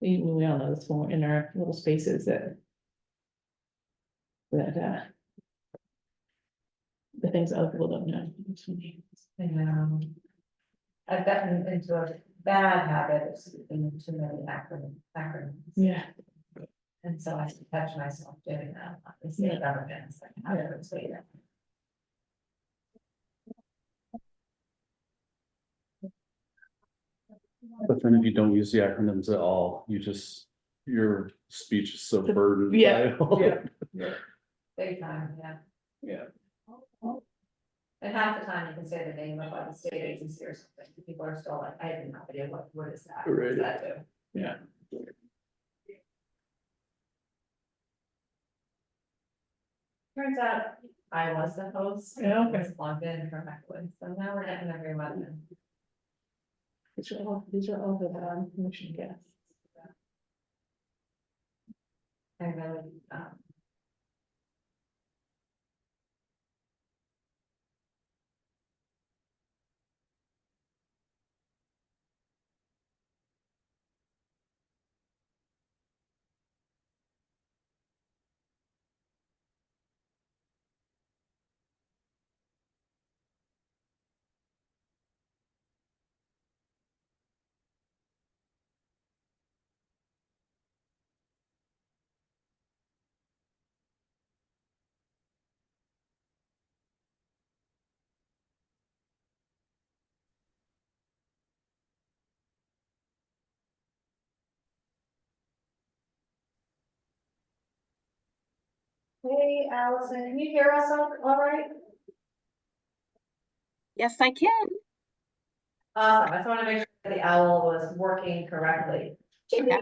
we all know this when we're in our little spaces that the things other people don't know. It's funny. I know. I've gotten into a bad habit of speaking too many acronyms. Yeah. And so I have to catch myself doing that. The state government is like, how do I say that? But then if you don't use the acronyms at all, your speech is so burdened. Yeah, by all- yeah. Big time, yeah. Yeah. And half the time you can say the name of like a state agency or something, people are still like, I have no idea what is that? What does Right. that do? Yeah. Turns out I was the host. Yeah, I was okay. logged in correctly, so now we're getting everyone. These are all the commission guests. I really, Hey, Allison, can you hear us all right? Yes, I can. Awesome, I just want to make sure that the owl was working correctly. Yeah.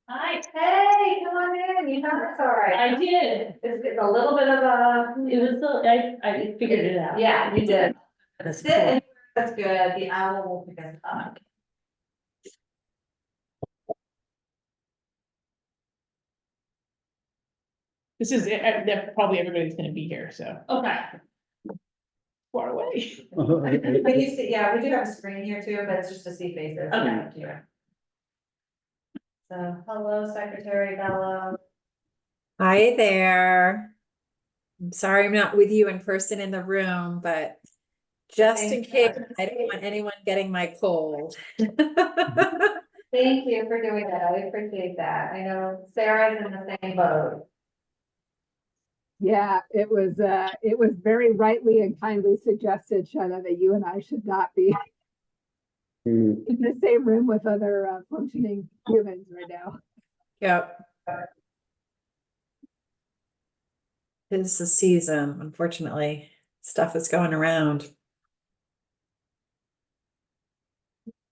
Hi, hey, come on in, you know it's all right. I did. It's a little bit of a. I figured it out. Yeah, you did. That's Sit and that's good, the owl will pick us up. This is it. Probably everybody's gonna be here, so. Okay. Far away. But you see, yeah, we do have a screen here too, but it's just to see faces. Okay. Yeah. So, hello, Secretary Bello. Hi there. I'm sorry I'm not with you in person in the room, but just in case, I don't want anyone getting my cold. Thank you for doing that, I appreciate that. I know Sarah's in the same boat. Yeah, it was very rightly and kindly suggested, Shanna, that you and I should not be Mm, in the same room with other functioning humans right now. Yep. It's the season, unfortunately. Stuff is going around.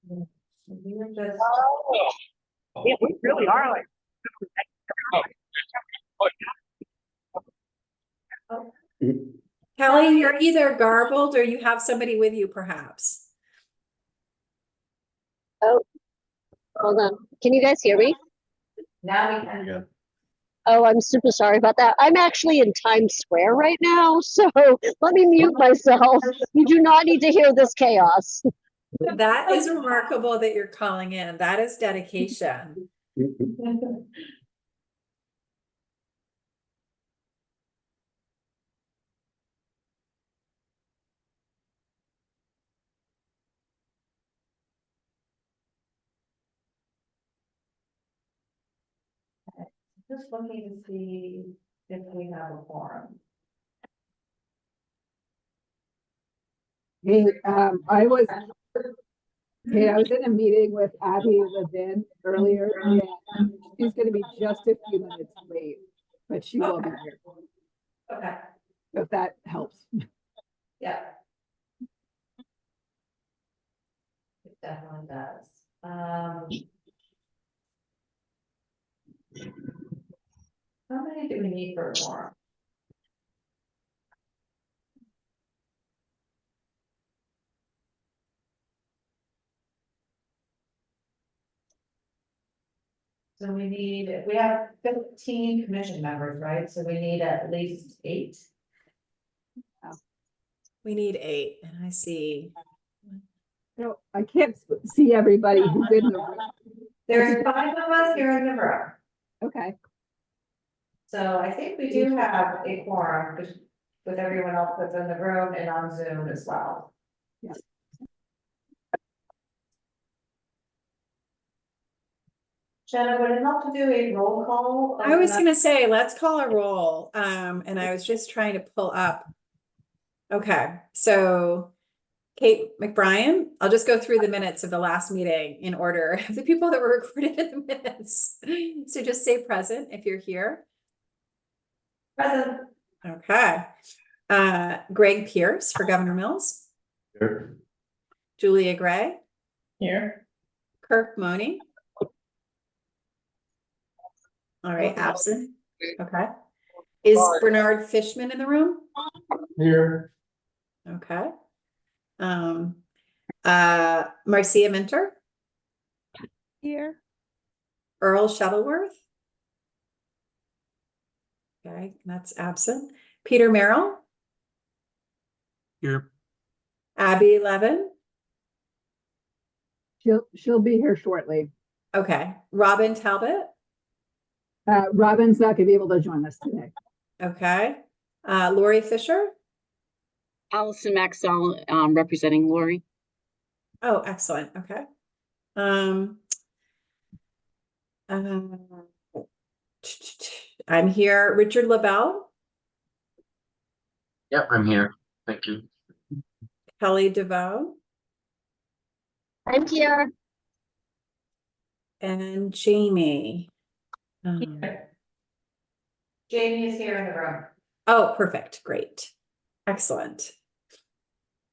We were just. Yeah, we really are like. Kelly, you're either garbled or you have somebody with you perhaps. Hold on. Can you guys hear me? Now we there can. you go. Oh, I'm super sorry about that. I'm actually in Times Square right now, so let me mute myself. You do not need to hear this chaos. That is remarkable that you're calling in. That is dedication. Just looking to see if we have a forum. Hey, I was in a meeting with Abby Levin earlier, and she's gonna be just a few minutes late, but she will be here, Okay, if that helps. yeah. It definitely does. How many do we need for a forum? So we have 15 commission members, right? So we need at least 8. We need 8, and I see. No, I can't see everybody who's in the room. There's 5 of us here in the room, Okay, so I think we do have a quorum with everyone else that's in the room and on Zoom as well. Yeah. Jenna, would it help to do a roll call? I was gonna say, let's call a roll, and I was just trying to pull up. Okay, so Kate McBrien, I'll just go through the minutes of the last meeting in order of the people that were recorded in the minutes. So just say present if you're here. Present. Okay. Greg Pierce for Governor Mills, Here. Julia Gray, Here. Kirk Money. All right, absent. Okay. Is Bernard Fishman in the room? Here. Okay. Marcia Minter, here. Earl Shuttleworth. Okay, that's absent. Peter Merrill, Here. Abby Levin. She'll be here shortly. Okay, Robin Talbot. Robin's not gonna be able to join us today. Okay, Lori Fisher. Allison Maxwell, representing Lori. Oh, excellent. Okay. I'm here. Richard LaBelle, Yep, I'm here. Thank you. Kelly DeVoe, I'm here. and Jamie. Jamie is here in the room. Oh, perfect. Great. Excellent.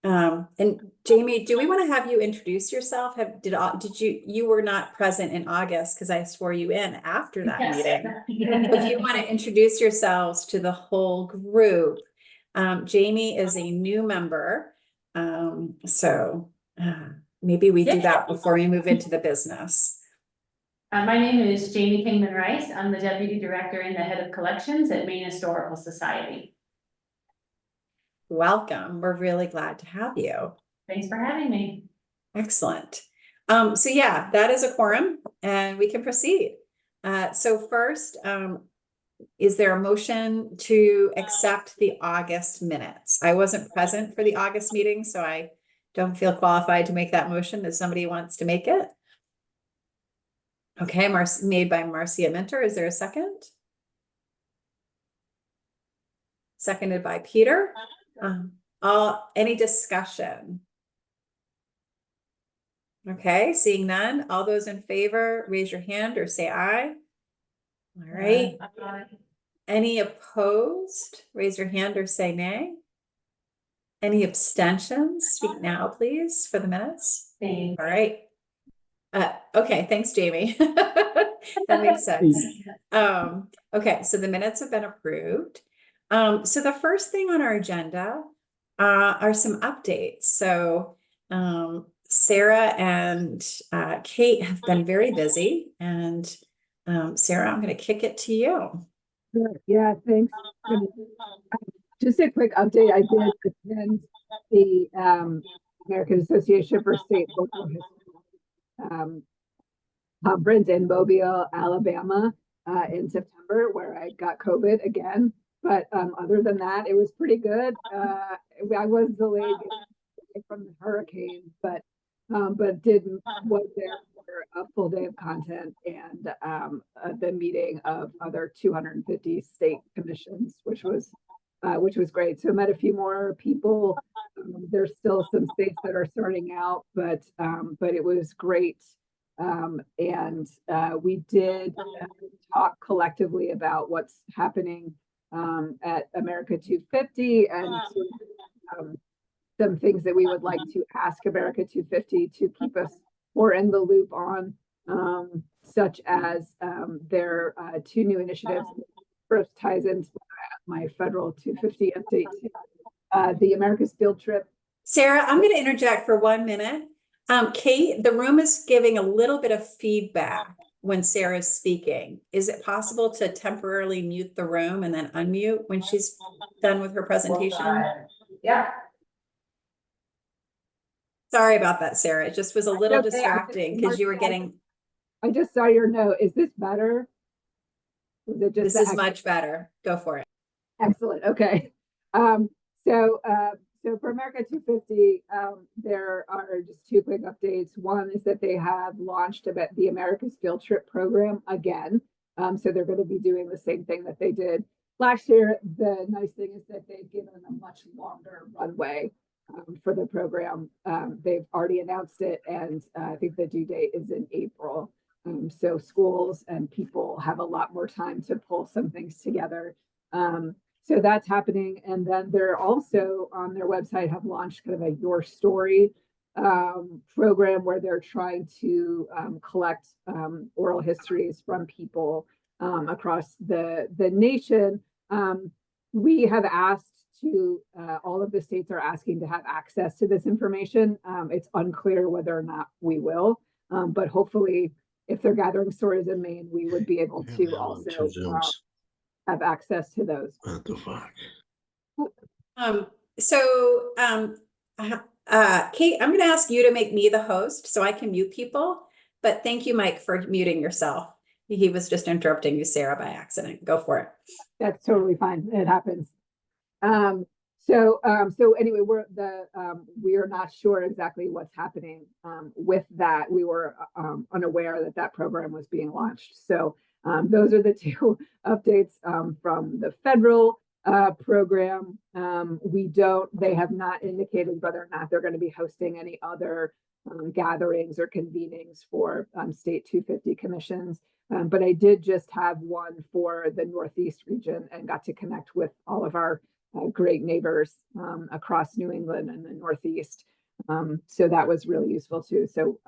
And Jamie, do we want to have you introduce yourself? You were not present in August because I swore you in after that meeting. If you want to introduce yourselves to the whole group, Jamie is a new member. So maybe we do that before we move into the business. My name is Jamie Kingman Rice. I'm the Deputy Director and the Head of Collections at Maine Historical Society. Welcome. We're really glad to have you. Thanks for having me. Excellent. So yeah, that is a quorum and we can proceed. So first, is there a motion to accept the August minutes? I wasn't present for the August meeting, so I don't feel qualified to make that motion. If somebody wants to make it. Okay, made by Marcia Minter. Is there a second? Seconded by Peter. Any discussion? Okay, seeing none. All those in favor, raise your hand or say aye. All right. Any opposed? Raise your hand or say nay. Any abstentions? Speak now, please, for the minutes. Thanks. All right. Okay, thanks, Jamie. That makes sense. Okay, so the minutes have been approved. So the first thing on our agenda are some updates. So Sarah and Kate have been very busy, and Sarah, I'm going to kick it to you. Yeah, thanks. Just a quick update. I did attend the American Association for State Local History conference in Mobile, Alabama, in September, where I got COVID again. But other than that, it was pretty good. I was delayed from the hurricane, but was there for a full day of content and the meeting of other 250 state commissions, which was great. So I met a few more people. There's still some states that are starting out, but it was great. And we did talk collectively about what's happening at America 250 and some things that we would like to ask America 250 to keep us more in the loop on, such as their two new initiatives. First ties into my federal 250 update, the America's Field Trip. Sarah, I'm going to interject for 1 minute. Kate, the room is giving a little bit of feedback when Sarah's speaking. Is it possible to temporarily mute the room and then unmute when she's done with her presentation? Yeah. Sorry about that, Sarah. It just was a little distracting because you were getting. I just saw your note. Is this better? Is it just This is much better. Go for it. excellent? Okay. So for America 250, there are just two quick updates. One is that they have launched about the America's Field Trip program again. So they're going to be doing the same thing that they did last year. The nice thing is that they've given a much longer runway for the program. They've already announced it, and I think the due date is in April. So schools and people have a lot more time to pull some things together. So that's happening. And then they're also on their website have launched kind of a Your Story program where they're trying to collect oral histories from people across the nation. We have asked to, all of the states are asking to have access to this information. It's unclear whether or not we will, but hopefully if they're gathering stories in Maine, we would be able to also have access to those. What the fuck? Kate, I'm going to ask you to make me the host so I can mute people. But thank you, Mike, for muting yourself. He was just interrupting you, Sarah, by accident. Go for it. That's totally fine. It happens. So anyway, we are not sure exactly what's happening with that. We were unaware that program was being launched. So those are the two updates from the federal program. They have not indicated whether or not they're going to be hosting any other gatherings or convenings for state 250 commissions. But I did just have one for the Northeast region and got to connect with all of our great neighbors across New England and the Northeast. So that was really useful too. So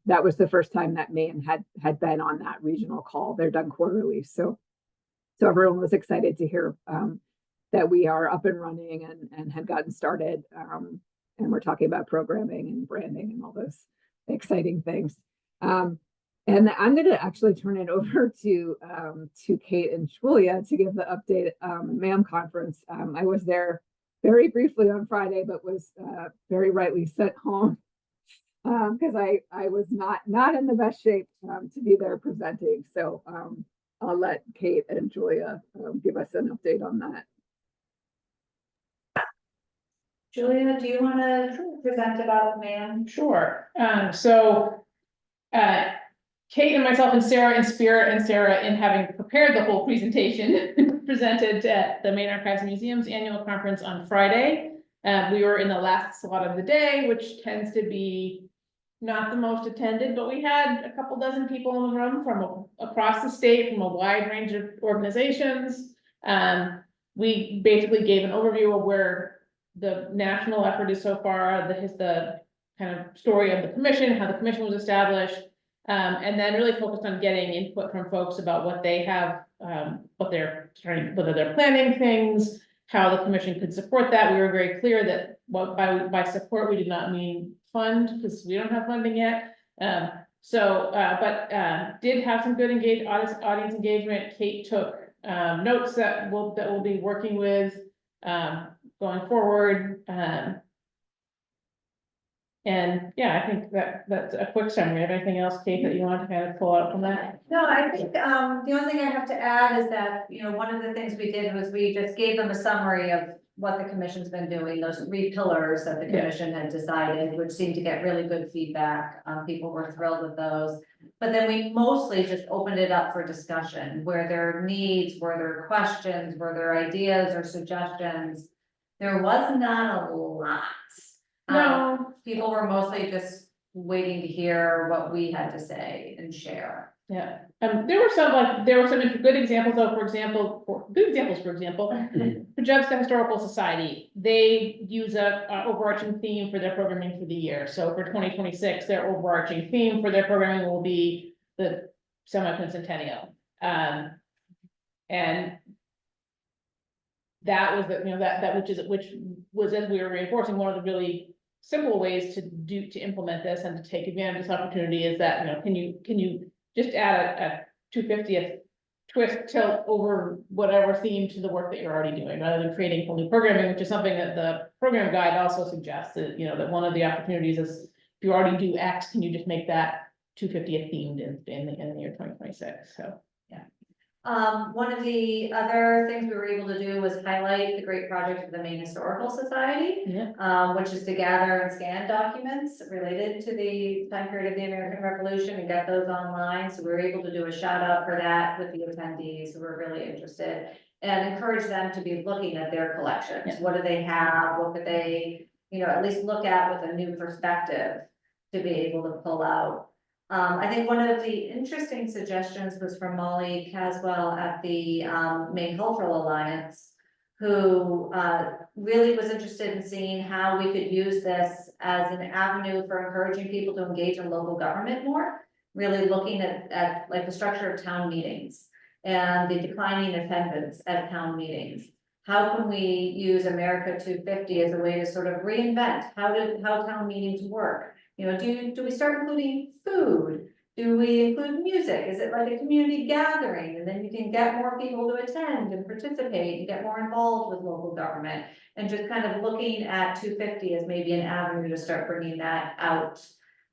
that was the first time that Maine had been on that regional call. They're done quarterly. So everyone was excited to hear that we are up and running and had gotten started. And we're talking about programming and branding and all those exciting things. And I'm going to actually turn it over to Kate and Julia to give the update MAM conference. I was there very briefly on Friday, but was very rightly sent home because I was not in the best shape to be there presenting. So I'll let Kate and Julia give us an update on that. Julia, do you want to present about MAM? Sure. Kate and myself and Sarah in spirit and Sarah in having prepared the whole presentation presented at the Maine Archives and Museums annual conference on Friday. We were in the last slot of the day, which tends to be not the most attended, but we had a couple dozen people in the room from across the state, from a wide range of organizations. We basically gave an overview of where the national effort is so far, the kind of story of the commission, how the commission was established. And then really focused on getting input from folks about what they have, whether they're planning things, how the commission could support that. We were very clear that by support, we did not mean fund, because we don't have funding yet. But did have some good audience engagement. Kate took notes that we'll be working with going forward. And yeah, I think that's a quick summary. Of anything else, Kate, that you want to kind of pull out from that? No, I think the only thing I have to add is that, one of the things we did was we just gave them a summary of what the commission's been doing, those 3 pillars that the commission had decided, which seemed to get really good feedback. People were thrilled with those. But then we mostly just opened it up for discussion, where there are needs, where there are questions, where there are ideas or suggestions. There was not a lot. No. People were mostly just waiting to hear what we had to say and share. Yeah, there were some good examples of, for example, Pajevska Historical Society. They use a overarching theme for their programming for the year. So for 2026, their overarching theme for their programming will be the semi-quincentennial. And that was which was, as we were reinforcing, one of the really simple ways to implement this and to take advantage of this opportunity is that, can you just add a 250th twist tilt over whatever theme to the work that you're already doing, rather than creating whole new programming, which is something that the program guide also suggests that, that one of the opportunities is if you already do X, can you just make that 250th themed in the year 2026, so. One of the other things we were able to do was highlight the great project of the Maine Historical Society, Yeah. which is to gather and scan documents related to the time period of the American Revolution and get those online. So we were able to do a shout out for that with the attendees who were really interested and encourage them to be looking at their collections. Yeah. What do they have? What could they, at least look at with a new perspective to be able to pull out. I think one of the interesting suggestions was from Molly Caswell at the Maine Cultural Alliance, who really was interested in seeing how we could use this as an avenue for encouraging people to engage in local government more, really looking at like the structure of town meetings and the declining attendance at town meetings. How can we use America 250 as a way to sort of reinvent how town meetings work? Do we start including food? Do we include music? Is it like a community gathering? And then you can get more people to attend and participate and get more involved with local government. And just kind of looking at 250 as maybe an avenue to start bringing that out.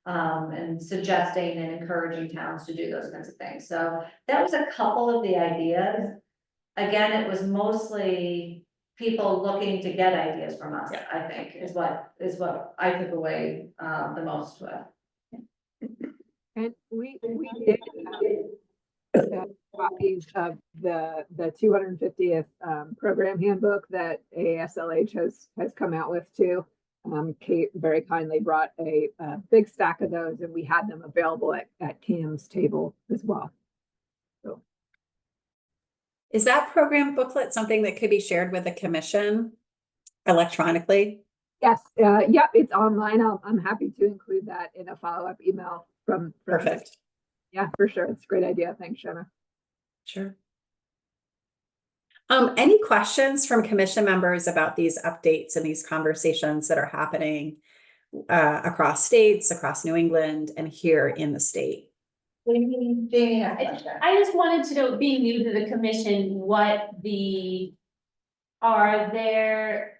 And suggesting and encouraging towns to do those kinds of things. So that was a couple of the ideas. Again, it was mostly people looking to get ideas from us, Yeah. I think, is what I took away the most with. And we did have copies of the 250th program handbook that AASLH has come out with too. Kate very kindly brought a big stack of those, and we had them available at Cam's table as well. So Is that program booklet something that could be shared with the commission electronically? yes, yep, it's online. I'm happy to include that in a follow-up email from. Perfect. Yeah, for sure. It's a great idea. Thanks, Shanna. Sure. Any questions from commission members about these updates and these conversations that are happening across states, across New England, and here in the state? Jamie has a question. I just wanted to know, being new to the commission, are there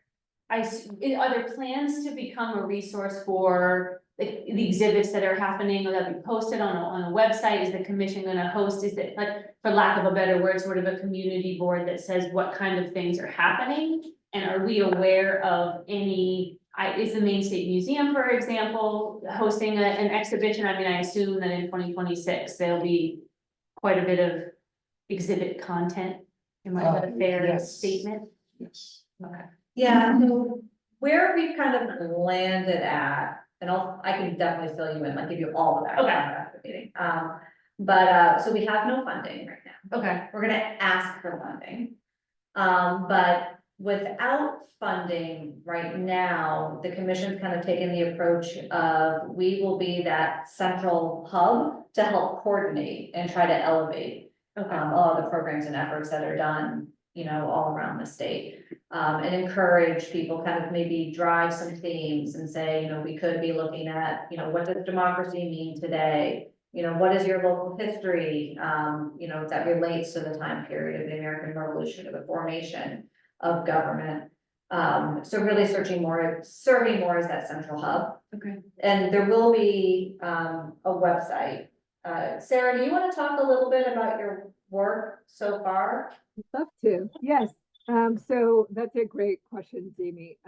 plans to become a resource for the exhibits that are happening or that be posted on a website? Is the commission gonna host, is it like, for lack of a better word, sort of a community board that says what kind of things are happening? And are we aware of any, is the Maine State Museum, for example, hosting an exhibition? I mean, I assume that in 2026, there'll be quite a bit of exhibit content. Am I a fair yes. statement? Yes. Okay. Yeah, so where we kind of landed at, and I can definitely fill you in, like give you all of that. Okay. After the meeting. But so we have no funding right now. Okay. We're gonna ask for funding. But without funding right now, the commission's kind of taken the approach of, we will be that central hub to help coordinate and try to elevate all the programs and efforts that are done, all around the state. And encourage people, kind of maybe drive some themes and say, we could be looking at, what does democracy mean today? What is your local history, that relates to the time period of the American Revolution, of the formation of government. So really serving more as that central hub. Okay. And there will be a website. Sarah, do you want to talk a little bit about your work so far? I'd love to. Yes. So that's a great question, Jamie.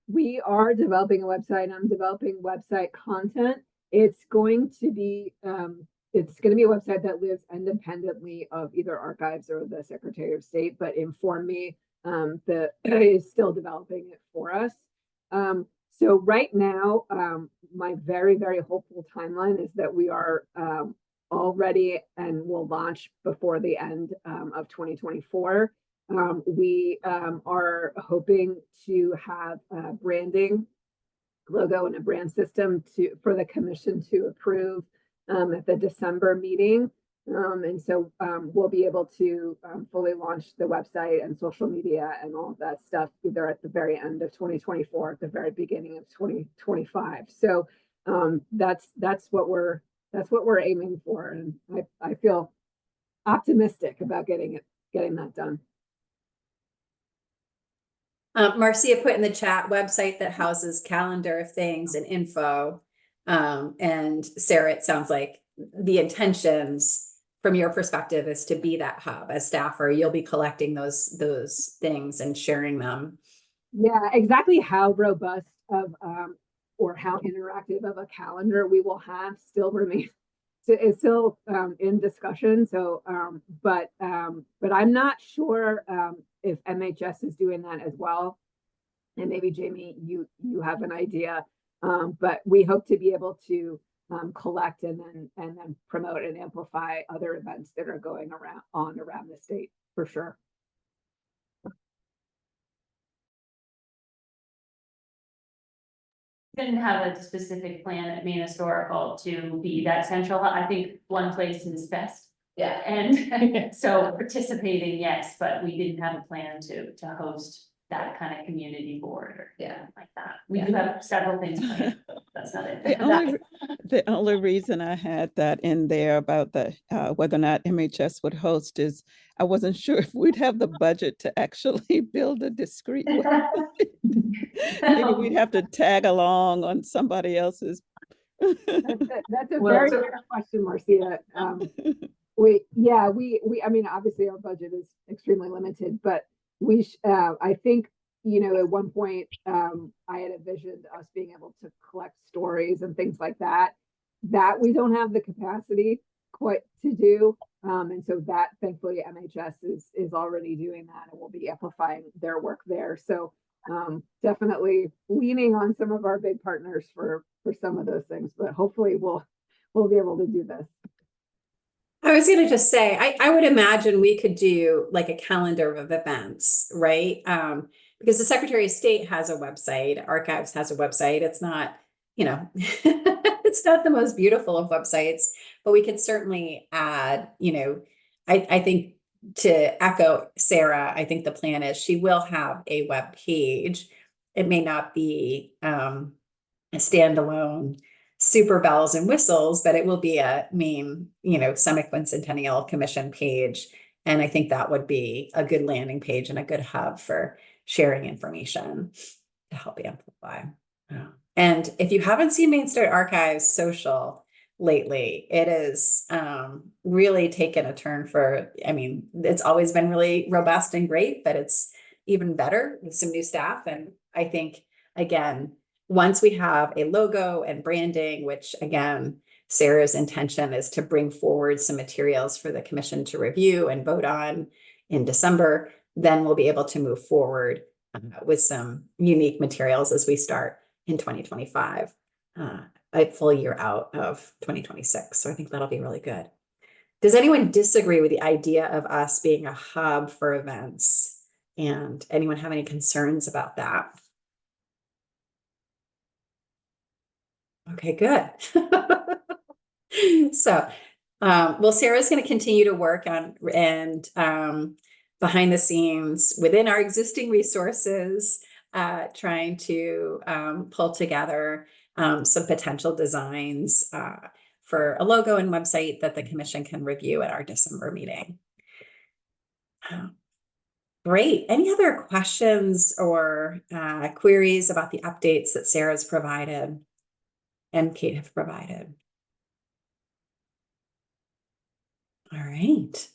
We are developing a website. I'm developing website content. It's going to be a website that lives independently of either archives or the Secretary of State, but Inform Me is still developing it for us. So right now, my very, very hopeful timeline is that we are all ready and will launch before the end of 2024. We are hoping to have a branding logo and a brand system for the commission to approve at the December meeting. And so we'll be able to fully launch the website and social media and all of that stuff either at the very end of 2024, at the very beginning of 2025. So that's what we're aiming for, and I feel optimistic about getting that done. Marcia put in the chat website that houses calendar of things and info. And Sarah, it sounds like the intentions from your perspective is to be that hub as staffer. You'll be collecting those things and sharing them. Yeah, exactly how robust of or how interactive of a calendar we will have still remains is still in discussion. So but I'm not sure if MHS is doing that as well. And maybe Jamie, you have an idea. But we hope to be able to collect and then promote and amplify other events that are going around the state for sure. Didn't have a specific plan at Maine Historical to be that central. I think one place is best. Yeah. And so participating, yes, but we didn't have a plan to host that kind of community board or Yeah. like that. We do have several things planned. That's not it. The only reason I had that in there about the whether or not MHS would host is I wasn't sure if we'd have the budget to actually build a discrete website. Maybe we'd have to tag along on somebody else's. That's a very fair question, Marcia. I mean, obviously our budget is extremely limited, but I think, you know, at one point, I had envisioned us being able to collect stories and things like that we don't have the capacity quite to do. And so that thankfully MHS is already doing that and will be amplifying their work there. So definitely leaning on some of our big partners for some of those things, but hopefully we'll be able to do this. I was going to just say, I would imagine we could do like a calendar of events, right? Because the Secretary of State has a website, Archives has a website. It's not, you know, it's not the most beautiful of websites, but we could certainly add, you know, I think to echo Sarah, I think the plan is she will have a web page. It may not be a standalone super bells and whistles, but it will be a Maine, you know, semi-quincentennial commission page. And I think that would be a good landing page and a good hub for sharing information to help amplify. And if you haven't seen Maine State Archives social lately, it is really taken a turn for, I mean, it's always been really robust and great, but it's even better with some new staff. And I think, again, once we have a logo and branding, which again, Sarah's intention is to bring forward some materials for the commission to review and vote on in December, then we'll be able to move forward with some unique materials as we start in 2025, a full year out of 2026. So I think that'll be really good. Does anyone disagree with the idea of us being a hub for events? And anyone have any concerns about that? Okay, good. So, well, Sarah's going to continue to work on and behind the scenes within our existing resources, trying to pull together some potential designs for a logo and website that the commission can review at our December meeting. Great. Any other questions or queries about the updates that Sarah's provided and Kate have provided? All right.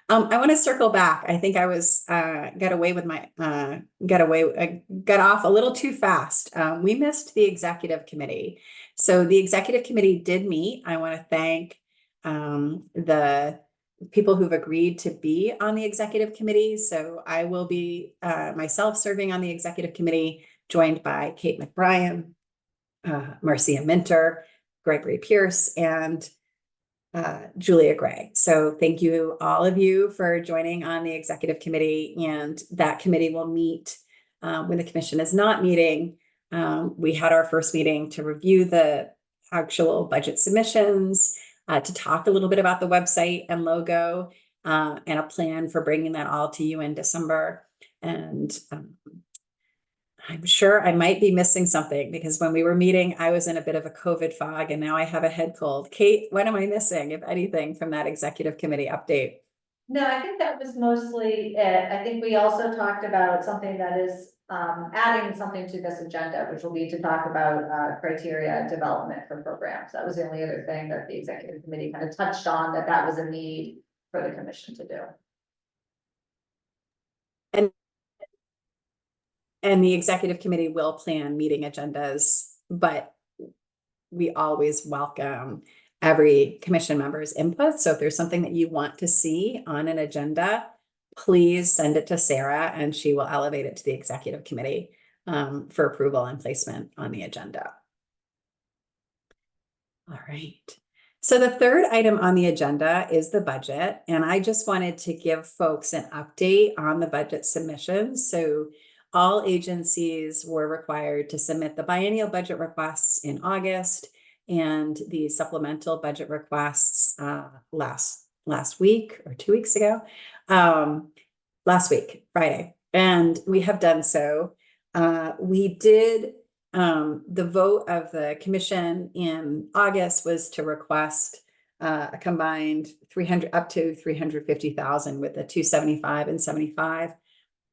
I want to circle back. I think I was got off a little too fast. We missed the executive committee. So the executive committee did meet. I want to thank the people who've agreed to be on the executive committee. So I will be myself serving on the executive committee, joined by Kate McBrien, Marcia Minter, Gregory Pierce, and Julia Gray. So thank you, all of you, for joining on the executive committee, and that committee will meet when the commission is not meeting. We had our first meeting to review the actual budget submissions, to talk a little bit about the website and logo, and a plan for bringing that all to you in December. And I'm sure I might be missing something, because when we were meeting, I was in a bit of a COVID fog, and now I have a head cold. Kate, what am I missing, if anything, from that executive committee update? No, I think that was mostly it. I think we also talked about something that is adding something to this agenda, which will be to talk about, criteria development for programs. That was the only other thing that the executive committee kind of touched on, that was a need for the commission to do. And the executive committee will plan meeting agendas, but we always welcome every commission member's input. So if there's something that you want to see on an agenda, please send it to Sarah and she will elevate it to the executive committee for approval and placement on the agenda. All right. So the third item on the agenda is the budget. And I just wanted to give folks an update on the budget submissions. So all agencies were required to submit the biennial budget requests in August and the supplemental budget requests last week or 2 weeks ago, last week, Friday. And we have done so. We did, the vote of the commission in August was to request a combined 300 up to 350,000 with the 275 and 75.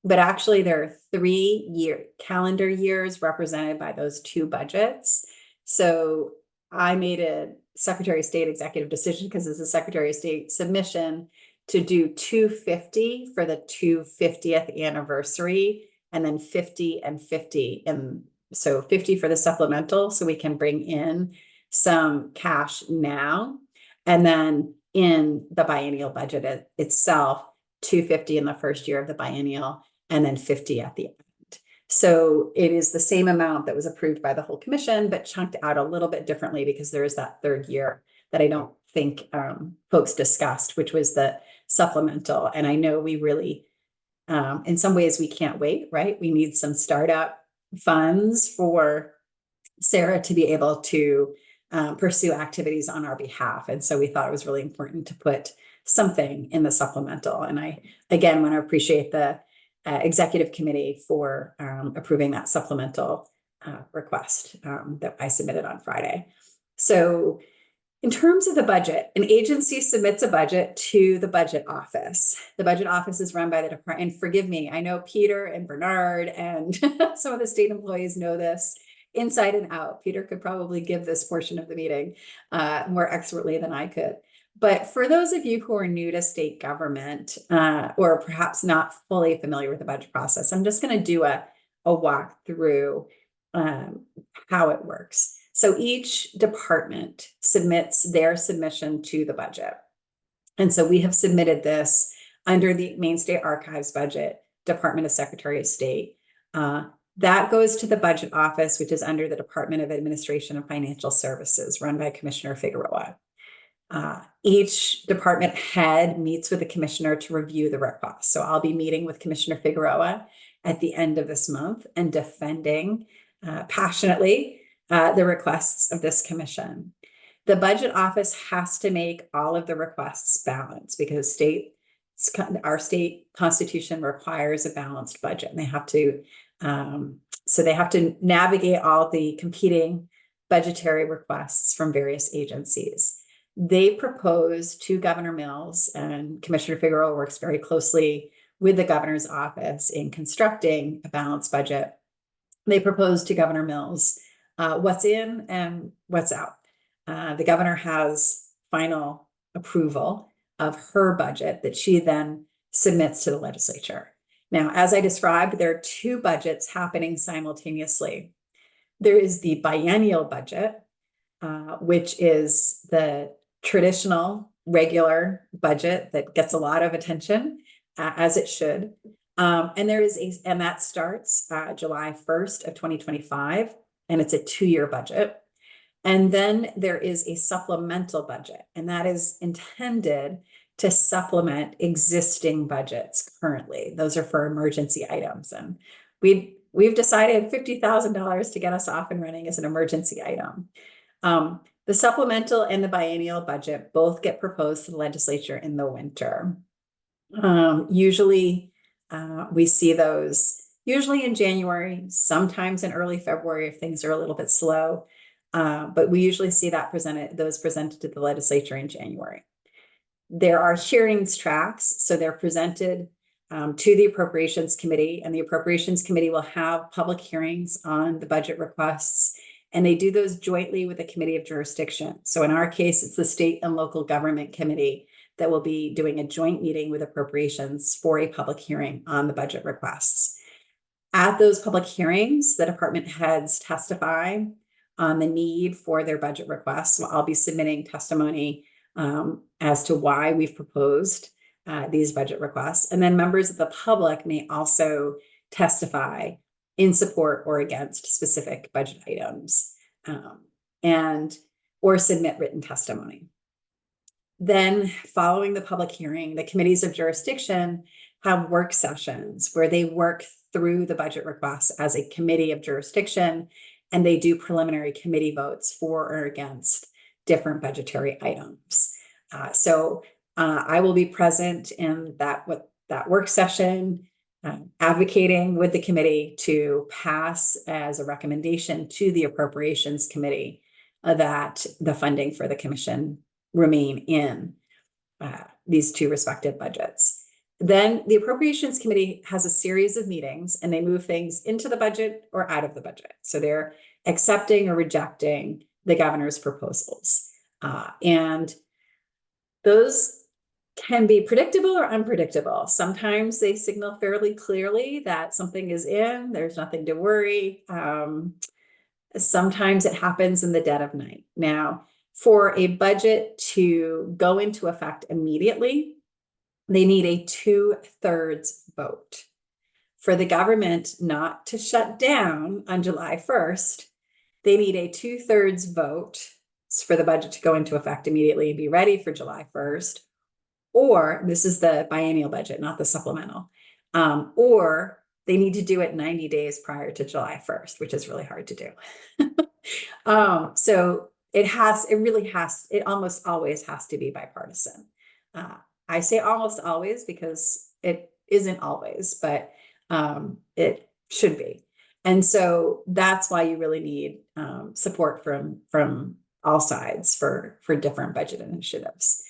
But actually there are 3 calendar years represented by those two budgets. So I made a Secretary of State executive decision because it's a Secretary of State submission to do 250 for the 250th anniversary and then 50 and 50. And so 50 for the supplemental so we can bring in some cash now. And then in the biennial budget itself, 250 in the first year of the biennial and then 50 at the end. So it is the same amount that was approved by the whole commission, but chunked out a little bit differently because there is that third year that I don't think folks discussed, which was the supplemental. And I know we really, in some ways we can't wait, right? We need some startup funds for Sarah to be able to pursue activities on our behalf. And so we thought it was really important to put something in the supplemental. And I, again, want to appreciate the executive committee for approving that supplemental request that I submitted on Friday. So in terms of the budget, an agency submits a budget to the budget office. The budget office is run by the department. And forgive me, I know Peter and Bernard and some of the state employees know this inside and out. Peter could probably give this portion of the meeting more expertly than I could. But for those of you who are new to state government or perhaps not fully familiar with the budget process, I'm just going to do a walk through how it works. So each department submits their submission to the budget. And so we have submitted this under the Maine State Archives budget, Department of Secretary of State. That goes to the budget office, which is under the Department of Administration and Financial Services, run by Commissioner Figueroa. Each department head meets with the commissioner to review the request. So I'll be meeting with Commissioner Figueroa at the end of this month and defending passionately the requests of this commission. The budget office has to make all of the requests balanced because our state constitution requires a balanced budget, and they have to so they have to navigate all the competing budgetary requests from various agencies. They propose to Governor Mills, and Commissioner Figueroa works very closely with the governor's office in constructing a balanced budget. They propose to Governor Mills what's in and what's out. The governor has final approval of her budget that she then submits to the legislature. Now, as I described, there are two budgets happening simultaneously. There is the biennial budget, which is the traditional regular budget that gets a lot of attention, as it should. And that starts July 1st of 2025, and it's a 2-year budget. And then there is a supplemental budget, and that is intended to supplement existing budgets currently. Those are for emergency items. And we've decided $50,000 to get us off and running as an emergency item. The supplemental and the biennial budget both get proposed to the legislature in the winter. Usually we see those usually in January, sometimes in early February if things are a little bit slow. But we usually see that presented to the legislature in January. There are hearings tracks, so they're presented to the Appropriations Committee, and the Appropriations Committee will have public hearings on the budget requests, and they do those jointly with the Committee of Jurisdiction. So in our case, it's the State and Local Government Committee that will be doing a joint meeting with Appropriations for a public hearing on the budget requests. At those public hearings, the department heads testify on the need for their budget requests. So I'll be submitting testimony as to why we've proposed these budget requests. And then members of the public may also testify in support or against specific budget items or submit written testimony. Then following the public hearing, the committees of jurisdiction have work sessions where they work through the budget requests as a committee of jurisdiction, and they do preliminary committee votes for or against different budgetary items. So I will be present in that work session, advocating with the committee to pass as a recommendation to the Appropriations Committee that the funding for the commission remain in these two respective budgets. Then the Appropriations Committee has a series of meetings, and they move things into the budget or out of the budget. So they're accepting or rejecting the governor's proposals. And those can be predictable or unpredictable. Sometimes they signal fairly clearly that something is in, there's nothing to worry. Sometimes it happens in the dead of night. Now, for a budget to go into effect immediately, they need a 2/3 vote. For the government not to shut down on July 1st, they need a 2/3 vote for the budget to go into effect immediately and be ready for July 1st. Or this is the biennial budget, not the supplemental. Or they need to do it 90 days prior to July 1st, which is really hard to do. So it almost always has to be bipartisan. I say almost always because it isn't always, but it should be. And so that's why you really need support from all sides for different budget initiatives.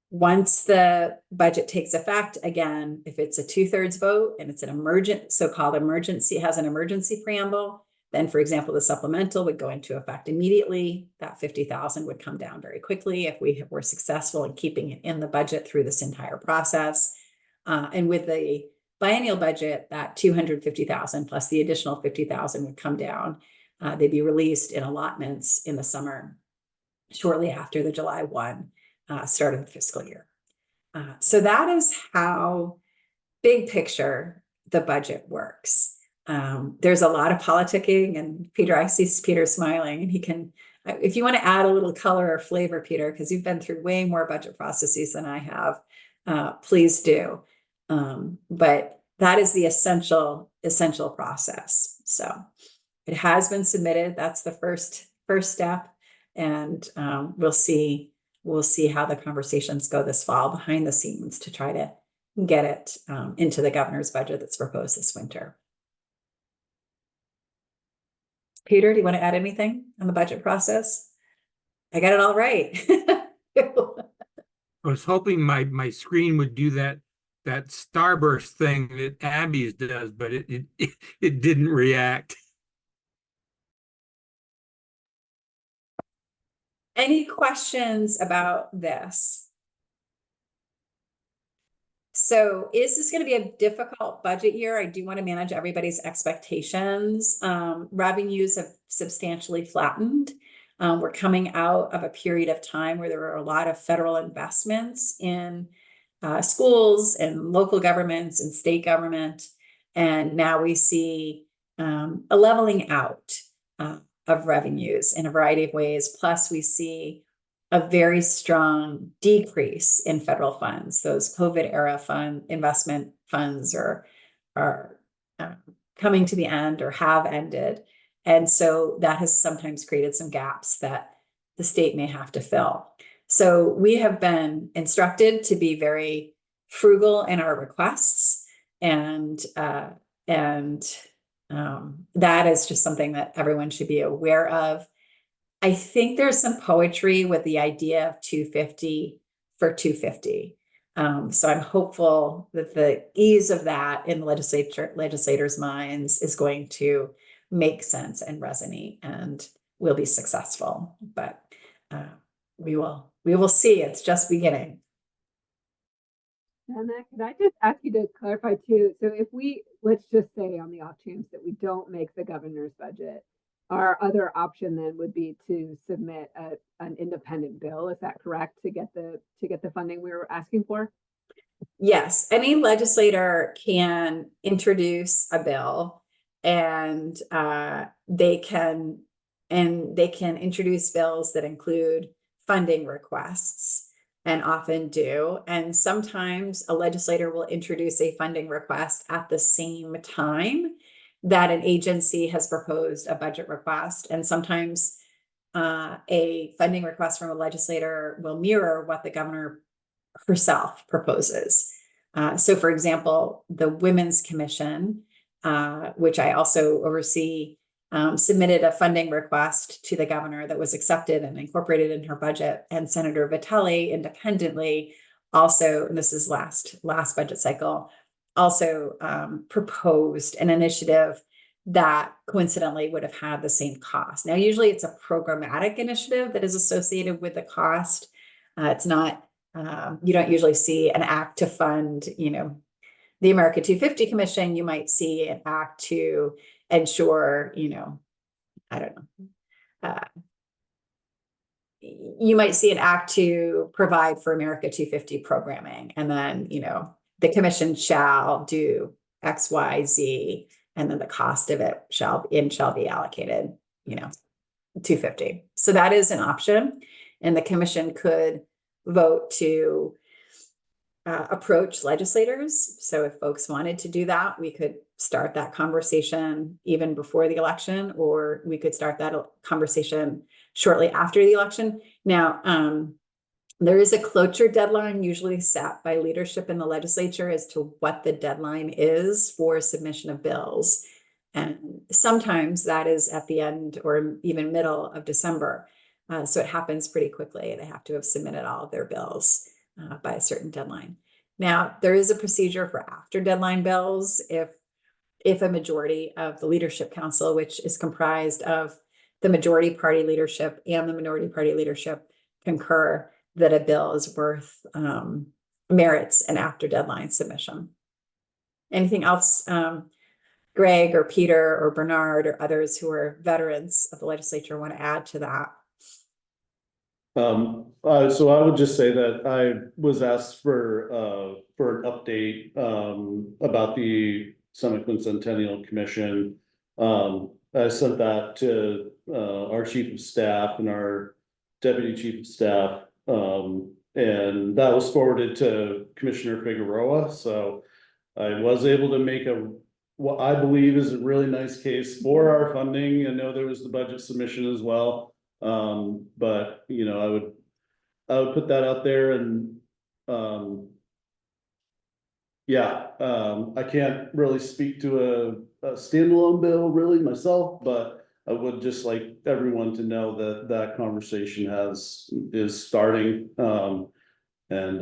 Once the budget takes effect, again, if it's a 2/3 vote and it's an so-called emergency, has an emergency preamble, then, for example, the supplemental would go into effect immediately. That 50,000 would come down very quickly if we were successful in keeping it in the budget through this entire process. And with the biennial budget, that 250,000 plus the additional 50,000 would come down. They'd be released in allotments in the summer, shortly after the July 1 start of the fiscal year. So that is how, big picture, the budget works. There's a lot of politicking, and Peter, I see Peter smiling, and he can, if you want to add a little color or flavor, Peter, because you've been through way more budget processes than I have, please do. But that is the essential process. So it has been submitted. That's the first step. And we'll see how the conversations go this fall behind the scenes to try to get it into the governor's budget that's proposed this winter. Peter, do you want to add anything on the budget process? I got it all right. I was hoping my screen would do that starburst thing that Abby's does, but it didn't react. Any questions about this? So is this going to be a difficult budget year? I do want to manage everybody's expectations. Revenues have substantially flattened. We're coming out of a period of time where there were a lot of federal investments in schools and local governments and state government. And now we see a leveling out of revenues in a variety of ways. Plus, we see a very strong decrease in federal funds. Those COVID era investment funds are coming to the end or have ended. And so that has sometimes created some gaps that the state may have to fill. So we have been instructed to be very frugal in our requests, and that is just something that everyone should be aware of. I think there's some poetry with the idea of 250 for 250. So I'm hopeful that the ease of that in legislators' minds is going to make sense and resonate, and we'll be successful. But we will see. It's just beginning. And then can I just ask you to clarify too? So if we, let's just say on the off chance that we don't make the governor's budget, our other option then would be to submit an independent bill. Is that correct? To get the funding we were asking for? Yes, any legislator can introduce a bill, and they can introduce bills that include funding requests, and often do. And sometimes a legislator will introduce a funding request at the same time that an agency has proposed a budget request. And sometimes a funding request from a legislator will mirror what the governor herself proposes. So for example, the Women's Commission, which I also oversee, submitted a funding request to the governor that was accepted and incorporated in her budget. And Senator Vitelli independently also, and this is last budget cycle, also proposed an initiative that coincidentally would have had the same cost. Now, usually it's a programmatic initiative that is associated with the cost. It's not, you don't usually see an act to fund, the America 250 Commission. You might see an act to ensure, I don't know. You might see an act to provide for America 250 programming, and then, the commission shall do X, Y, Z, and then the cost of it shall be allocated, 250. So that is an option, and the commission could vote to approach legislators. So if folks wanted to do that, we could start that conversation even before the election, or we could start that conversation shortly after the election. Now, there is a cloture deadline usually set by leadership in the legislature as to what the deadline is for submission of bills. And sometimes that is at the end or even middle of December. So it happens pretty quickly. They have to have submitted all of their bills by a certain deadline. Now, there is a procedure for after deadline bills if a majority of the leadership council, which is comprised of the majority party leadership and the minority party leadership, concur that a bill is worth merits an after deadline submission. Anything else, Greg or Peter or Bernard or others who are veterans of the legislature want to add to that? So I would just say that I was asked for an update about the Summit Quincentennial Commission. I sent that to our chief of staff and our deputy chief of staff, and that was forwarded to Commissioner Figueroa. So I was able to make what I believe is a really nice case for our funding. I know there was the budget submission as well. But I would put that out there, and I can't really speak to a standalone bill really myself, but I would just like everyone to know that conversation is starting. And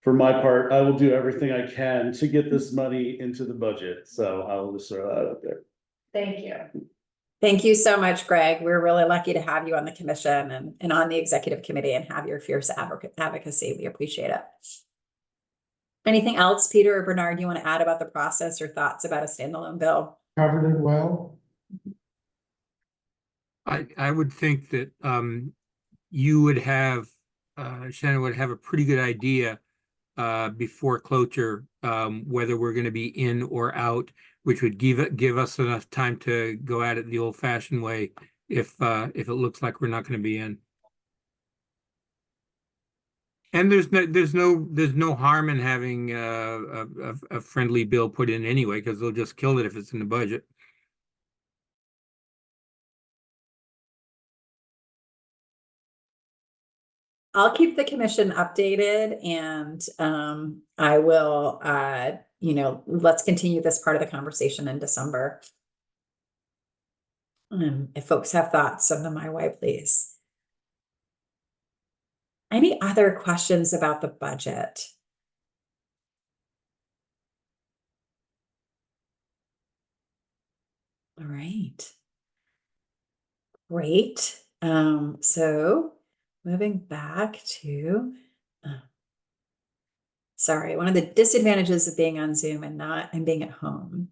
for my part, I will do everything I can to get this money into the budget. So I will just throw that out there. Thank you. Thank you so much, Greg. We're really lucky to have you on the commission and on the executive committee and have your fierce advocacy. We appreciate it. Anything else, Peter or Bernard, you want to add about the process or thoughts about a standalone bill? Covered it well. I would think that you would have, Shannon would have a pretty good idea before cloture whether we're going to be in or out, which would give us enough time to go at it the old-fashioned way if it looks like we're not going to be in. And there's no harm in having a friendly bill put in anyway, because they'll just kill it if it's in the budget. I'll keep the commission updated, and I will, let's continue this part of the conversation in December. If folks have thoughts, send them my way, please. Any other questions about the budget? All right. Great. So moving back to, sorry, one of the disadvantages of being on Zoom and being at home.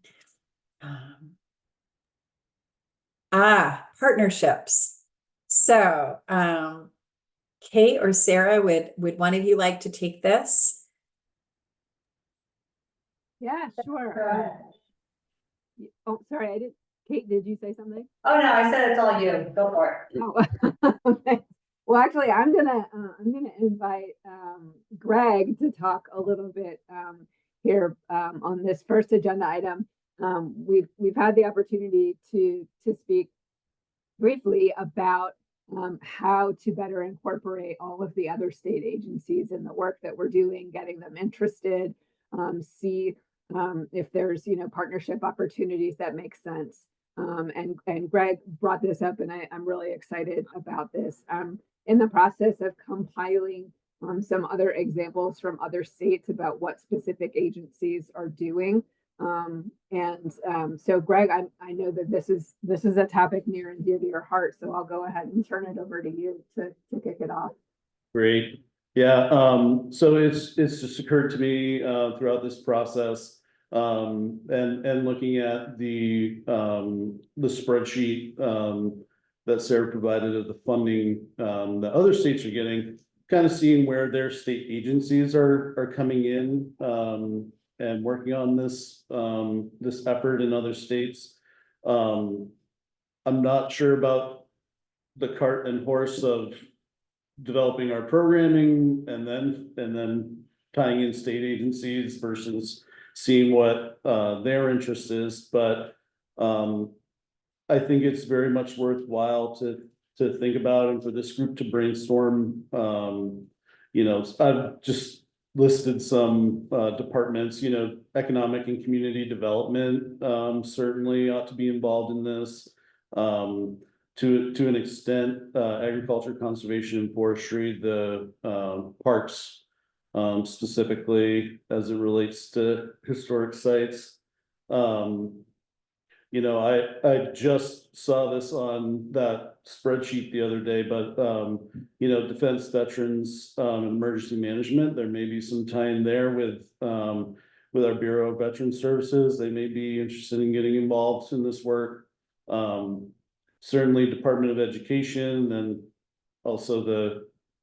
Partnerships. So, Kate or Sarah, would one of you like to take this? Yeah, sure. Oh, sorry, I didn't, Kate, did you say something? Oh, no, I said it's all you. Go for it. Oh, okay. Well, actually, I'm gonna invite Greg to talk a little bit here on this first agenda item. We've had the opportunity to speak briefly about how to better incorporate all of the other state agencies in the work that we're doing, getting them interested, see if there's partnership opportunities that make sense. And Greg brought this up, and I'm really excited about this. In the process of compiling some other examples from other states about what specific agencies are doing. So Greg, I know that this is a topic near and dear to your heart, so I'll go ahead and turn it over to you to kick it off. Great. Yeah, so it's just occurred to me throughout this process, and looking at the spreadsheet that Sarah provided of the funding that other states are getting, kind of seeing where their state agencies are coming in and working on this effort in other states. I'm not sure about the cart and horse of developing our programming and then tying in state agencies versus seeing what their interest is, but I think it's very much worthwhile to think about and for this group to brainstorm. I've just listed some departments, economic and community development certainly ought to be involved in this. To an extent, agriculture, conservation, and forestry, the parks, specifically as it relates to historic sites. I just saw this on that spreadsheet the other day, but defense, veterans, emergency management, there may be some time there with our Bureau of Veteran Services. They may be interested in getting involved in this work. Certainly Department of Education, and also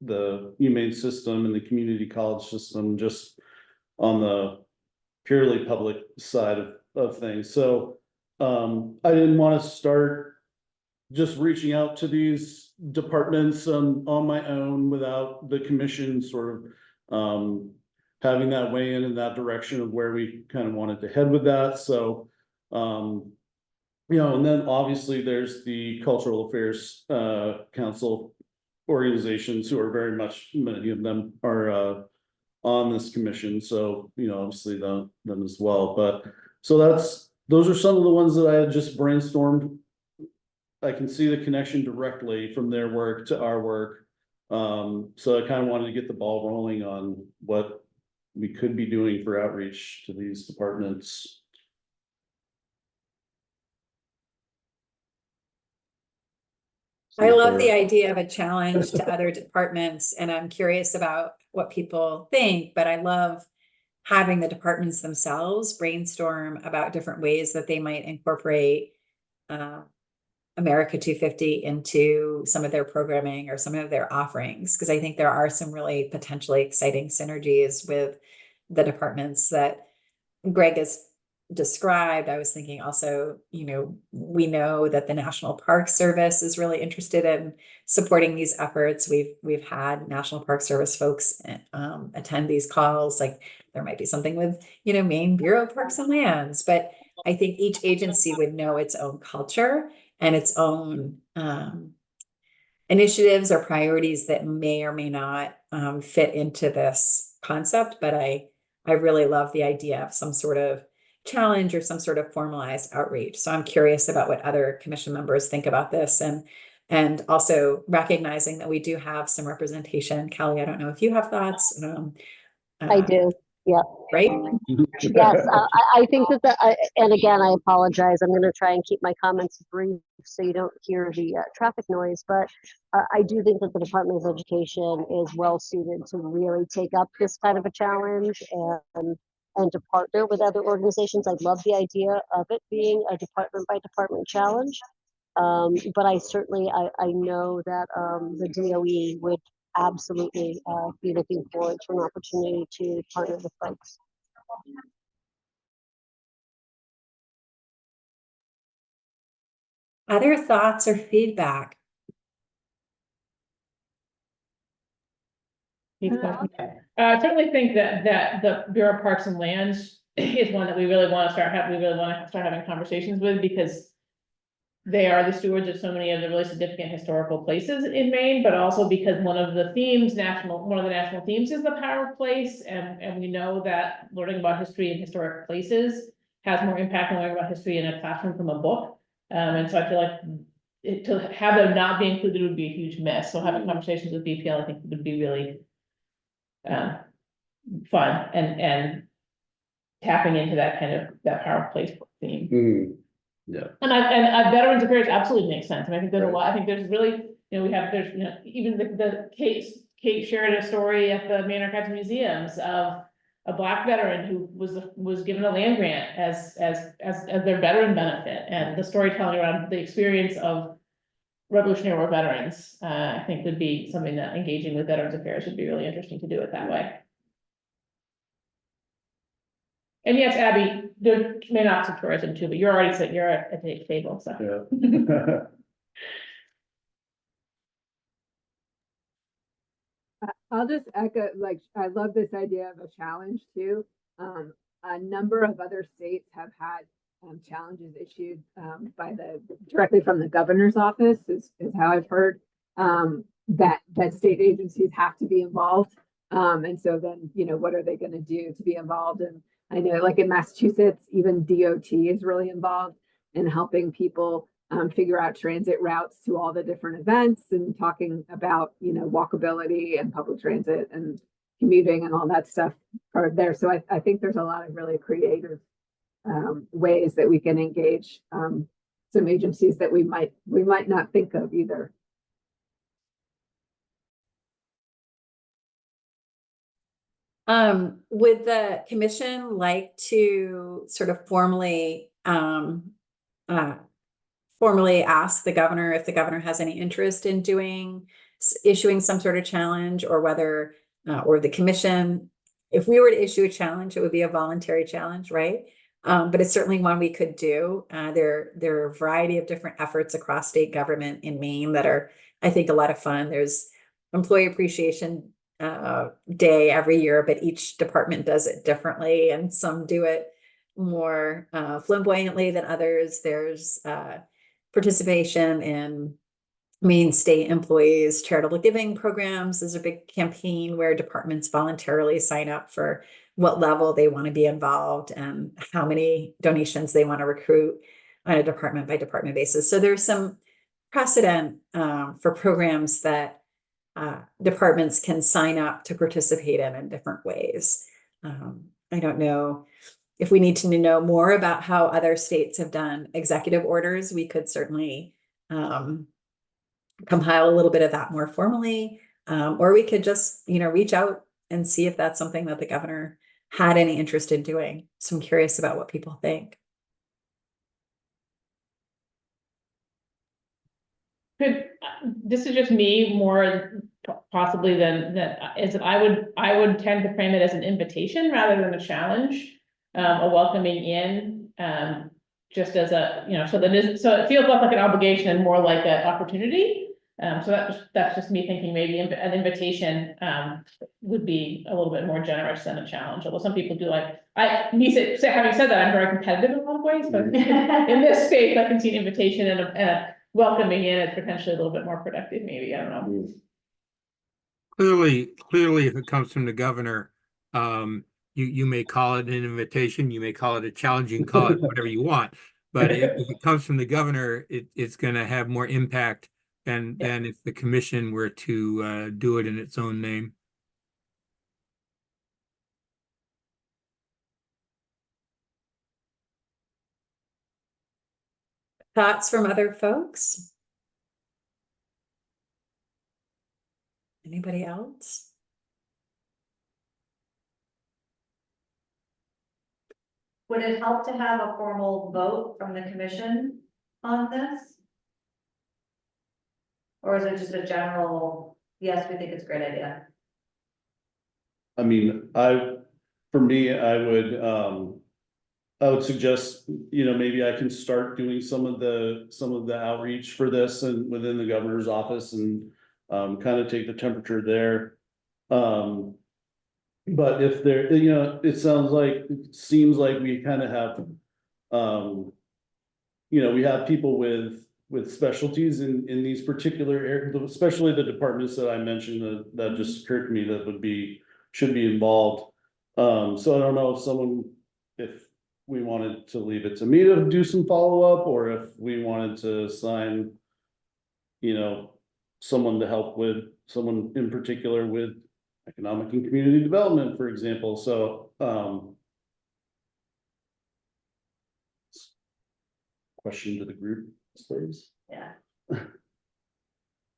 the humane system and the community college system, just on the purely public side of things. So I didn't want to start just reaching out to these departments on my own without the commission sort of having that weigh in that direction of where we kind of wanted to head with that. So and then obviously there's the Cultural Affairs Council organizations who are very much, many of them are on this commission. So, obviously them as well. But so those are some of the ones that I had just brainstormed. I can see the connection directly from their work to our work. So I kind of wanted to get the ball rolling on what we could be doing for outreach to these departments. I love the idea of a challenge to other departments, and I'm curious about what people think, but I love having the departments themselves brainstorm about different ways that they might incorporate America 250 into some of their programming or some of their offerings, because I think there are some really potentially exciting synergies with the departments that Greg has described. I was thinking also, we know that the National Park Service is really interested in supporting these efforts. We've had National Park Service folks attend these calls. Like there might be something with, Maine Bureau of Parks and Lands, but I think each agency would know its own culture and its own initiatives or priorities that may or may not fit into this concept. But I really love the idea of some sort of challenge or some sort of formalized outreach. So I'm curious about what other commission members think about this, and also recognizing that we do have some representation. Kelly, I don't know if you have thoughts. I do. Yeah. Right? Yes, I think that and again, I apologize. I'm going to try and keep my comments brief so you don't hear the traffic noise. But I do think that the Department of Education is well suited to really take up this kind of a challenge and to partner with other organizations. I love the idea of it being a department by department challenge. But I certainly, I know that the DOE would absolutely be looking forward to an opportunity to partner with folks. Other thoughts or feedback? I certainly think that the Bureau of Parks and Lands is one that we really want to start having conversations with, because they are the stewards of so many of the really significant historical places in Maine, but also because one of the national themes is the power of place, and we know that learning about history and historic places has more impact than learning about history in a classroom from a book. And so I feel like to have them not be included would be a huge miss. So having conversations with BPL, I think, would be really fun, and tapping into that power of place theme. Mhm. Yeah. And Veterans Affairs absolutely makes sense. And I think there's a Right. lot, I think there's really, even the Kate shared a story at the Maine Archives and Museums of a Black veteran who was given a land grant as their veteran benefit, and the storytelling around the experience of Revolutionary War veterans, I think would be something that engaging with Veterans Affairs would be really interesting to do it that way. And yes, Abby, there may not be tourism too, but you're already sitting, you're at the table, so. Yeah. I'll just echo, like, I love this idea of a challenge too. A number of other states have had challenges issued directly from the governor's office is how I've heard, that state agencies have to be involved. And so then, what are they going to do to be involved? And I know, like in Massachusetts, even DOT is really involved in helping people figure out transit routes to all the different events, and talking about, walkability and public transit and commuting and all that stuff are there. So I think there's a lot of really creative ways that we can engage some agencies that we might not think of either. Would the commission like to sort of formally ask the governor if the governor has any interest in issuing some sort of challenge, or whether or the commission, if we were to issue a challenge, it would be a voluntary challenge, right? But it's certainly one we could do. There are a variety of different efforts across state government in Maine that are, I think, a lot of fun. There's Employee Appreciation Day every year, but each department does it differently, and some do it more flamboyantly than others. There's participation in Maine State Employees Charitable Giving Programs is a big campaign where departments voluntarily sign up for what level they want to be involved and how many donations they want to recruit on a department by department basis. So there's some precedent for programs that departments can sign up to participate in different ways. I don't know if we need to know more about how other states have done executive orders. We could certainly compile a little bit of that more formally, or we could just, reach out and see if that's something that the governor had any interest in doing. So I'm curious about what people think. This is just me more possibly than I would tend to frame it as an invitation rather than a challenge, a welcoming in, just as a, so it feels less like an obligation and more like an opportunity. So that's just me thinking maybe an invitation would be a little bit more generous than a challenge. Although some people do having said that, I'm very competitive in a lot of ways, but in this space, I can see an invitation and a welcoming in is potentially a little bit more productive, maybe. I don't know. Clearly, if it comes from the governor, you may call it an invitation, you may call it a challenge, you can call it whatever you want. But if it comes from the governor, it's going to have more impact than if the commission were to do it in its own name. Thoughts from other folks? Anybody else? Would it help to have a formal vote from the commission on this? Or is it just a general, yes, we think it's a great idea? I mean, for me, I would suggest, maybe I can start doing some of the outreach for this and within the governor's office and kind of take the temperature there. But if there, it seems like we kind of have, we have people with specialties in these particular areas, especially the departments that I mentioned that just occurred to me that should be involved. So I don't know if we wanted to leave it to me to do some follow-up, or if we wanted to assign, someone to help with, someone in particular with economic and community development, for example. So, question to the group, I suppose. Yeah.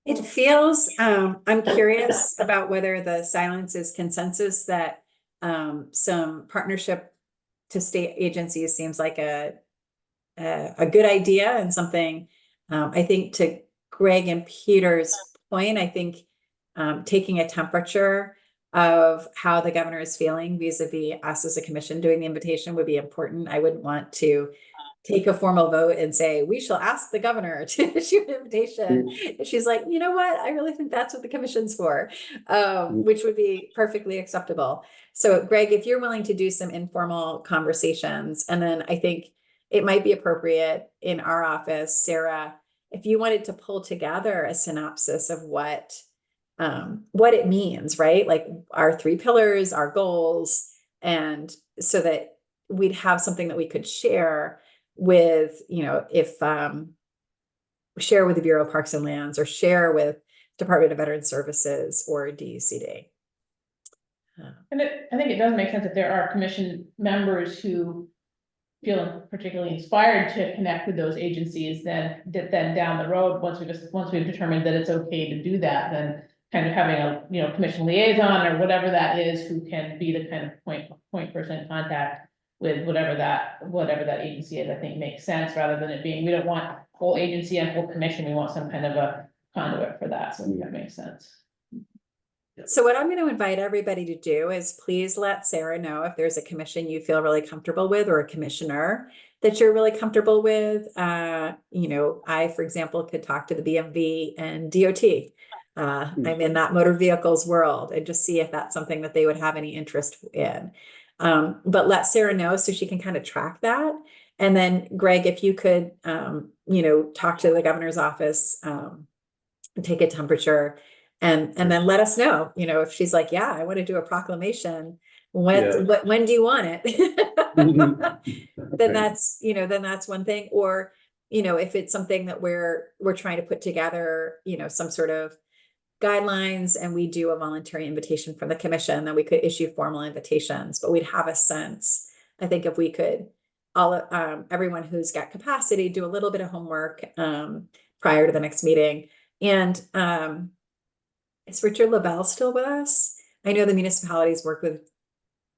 It feels, I'm curious about whether the silence is consensus that some partnership to state agencies seems like a good idea and something. I think to Greg and Peter's point, I think taking a temperature of how the governor is feeling vis-a-vis us as a commission doing the invitation would be important. I wouldn't want to take a formal vote and say, we shall ask the governor to issue an invitation. And she's like, you know what? I really think that's what the commission's for, which would be perfectly acceptable. So Greg, if you're willing to do some informal conversations, and then I think it might be appropriate in our office, Sarah, if you wanted to pull together a synopsis of what it means, right? Like our 3 pillars, our goals, and so that we'd have something that we could share with, if share with the Bureau of Parks and Lands, or share with Department of Veteran Services or DUCD. And I think it does make sense that there are commission members who feel particularly inspired to connect with those agencies, then down the road, once we've determined that it's okay to do that, then kind of having a, commission liaison or whatever that is, who can be the kind of point person contact with whatever that agency is, I think makes sense, rather than it being, we don't want whole agency and whole commission, we want some kind of a conduit for that, so I think that makes sense. So what I'm going to invite everybody to do is please let Sarah know if there's a commission you feel really comfortable with, or a commissioner that you're really comfortable with. I, for example, could talk to the BMV and DOT. I'm in that motor vehicles world, and just see if that's something that they would have any interest in. But let Sarah know so she can kind of track that. And then Greg, if you could, talk to the governor's office, and take a temperature, and then let us know, if she's like, yeah, I want to do a proclamation. When do you want it? Then that's one thing. Or, if it's something that we're trying to put together, some sort of guidelines, and we do a voluntary invitation from the commission, then we could issue formal invitations, but we'd have a sense. I think if we could everyone who's got capacity, do a little bit of homework prior to the next meeting. And is Richard LaBelle still with us? I know the municipalities work with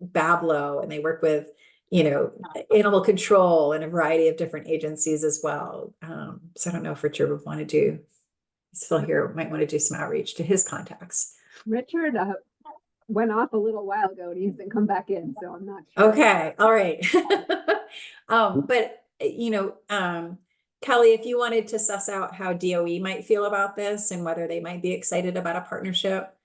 Bablo, and they work with, animal control and a variety of different agencies as well. So I don't know if Richard would want to do, still here, might want to do some outreach to his contacts. Richard went off a little while ago and he hasn't come back in, so I'm not sure. Okay, all right. But Kelly, if you wanted to suss out how DOE might feel about this and whether they might be excited about a partnership.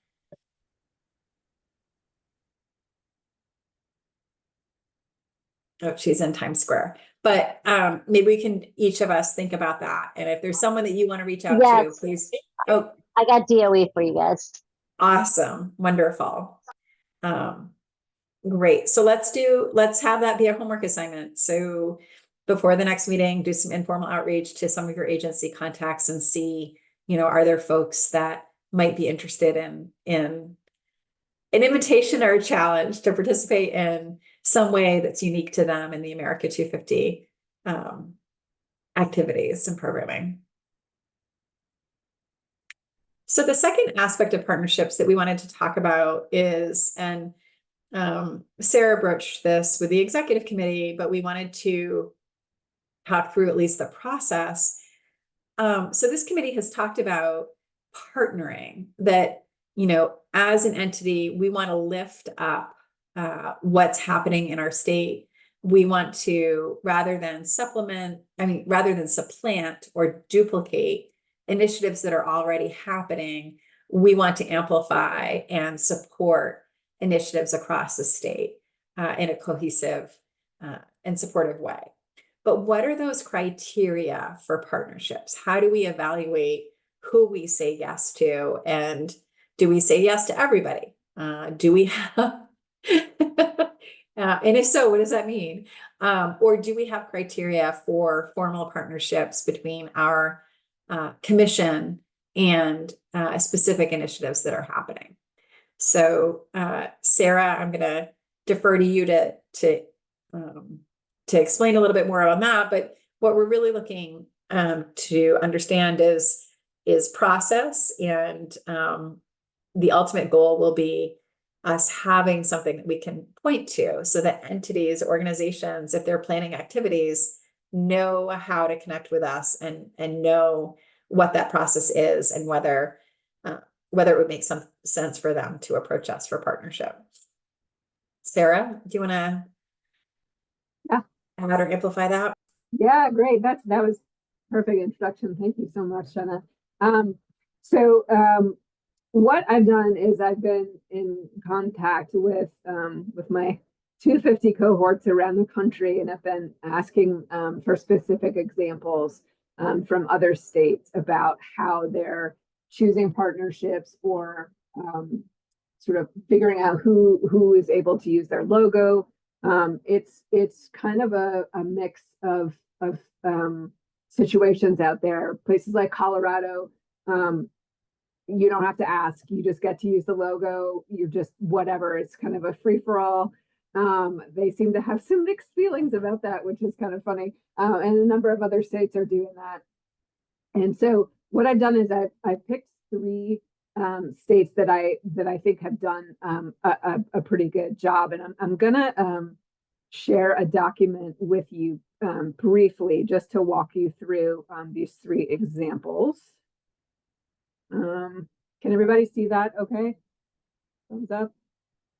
Oh, she's in Times Square. But maybe we can each of us think about that. And if there's someone that you want to reach out to, please. Oh, I got DOE for you guys. Awesome. Wonderful. Great. So let's have that be a homework assignment. So before the next meeting, do some informal outreach to some of your agency contacts and see, are there folks that might be interested in an invitation or a challenge to participate in some way that's unique to them in the America 250 activities and programming. So the second aspect of partnerships that we wanted to talk about is, and Sarah broached this with the executive committee, but we wanted to talk through at least the process. So this committee has talked about partnering, that, you know, as an entity, we want to lift up what's happening in our state. We want to, rather than supplant or duplicate initiatives that are already happening, we want to amplify and support initiatives across the state in a cohesive and supportive way. But what are those criteria for partnerships? How do we evaluate who we say yes to? And do we say yes to everybody? Do we have, and if so, what does that mean? Or do we have criteria for formal partnerships between our commission and specific initiatives that are happening? So, Sarah, I'm going to defer to you to explain a little bit more on that. But what we're really looking to understand is process, and the ultimate goal will be us having something that we can point to, so that entities, organizations, if they're planning activities, know how to connect with us and know what that process is, and whether it would make some sense for them to approach us for partnership. Sarah, do you want to add or amplify that? Yeah, great. That was perfect introduction. Thank you so much, Jenna. What I've done is I've been in contact with my 250 cohorts around the country, and have been asking for specific examples from other states about how they're choosing partnerships, or sort of figuring out who is able to use their logo. It's kind of a mix of situations out there. Places like Colorado, you don't have to ask, you just get to use the logo. You're just whatever. It's kind of a free-for-all. They seem to have some mixed feelings about that, which is kind of funny. And a number of other states are doing that. And so what I've done is I've picked 3 states that I think have done a pretty good job. And I'm gonna share a document with you briefly, just to walk you through these 3 examples. Can everybody see that? Okay. Thumbs up.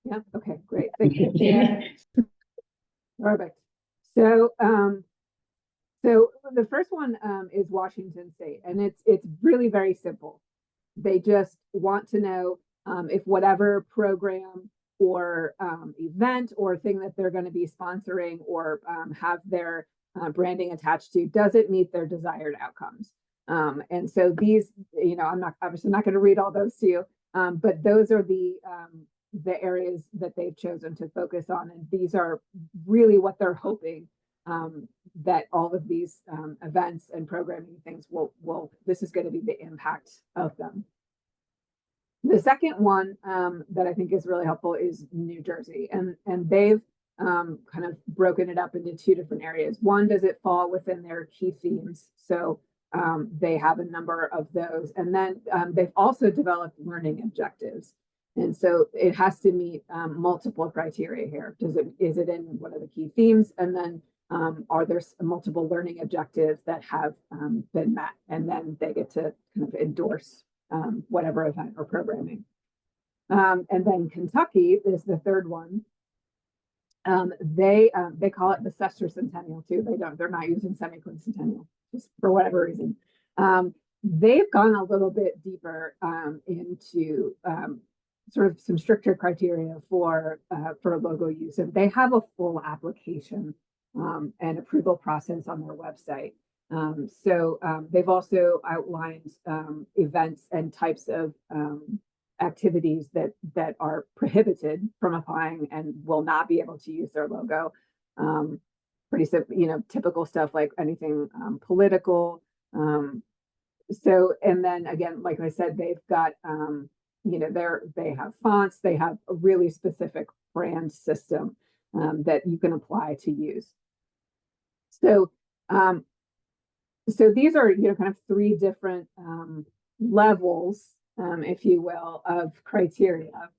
Yeah. Okay, great. Thank you. Yeah. Perfect. So, so the first one is Washington State, and it's really very simple. They just want to know if whatever program or event or thing that they're going to be sponsoring or have their branding attached to, does it meet their desired outcomes? And so these, you know, I'm obviously not going to read all those to you, but those are the areas that they've chosen to focus on, and these are really what they're hoping that all of these events and programming things will this is going to be the impact of them. The second one that I think is really helpful is New Jersey, and they've kind of broken it up into 2 different areas. One, does it fall within their key themes? So they have a number of those, and then they've also developed learning objectives, and so it has to meet multiple criteria here. Is it in one of the key themes, and then are there multiple learning objectives that have been met, and then they get to kind of endorse whatever event or programming. And then Kentucky is the third one. They call it the sesquicentennial too. They're not using semi-quincentennial, just for whatever reason. They've gone a little bit deeper into sort of some stricter criteria for logo use, and they have a full application and approval process on their website. So they've also outlined events and types of activities that are prohibited from applying and will not be able to use their logo. Pretty simple, you know, typical stuff like anything political. So, and then again, like I said, they've got, you know, they have fonts, they have a really specific brand system that you can apply to use. So so these are, kind of three different levels, if you will, of criteria.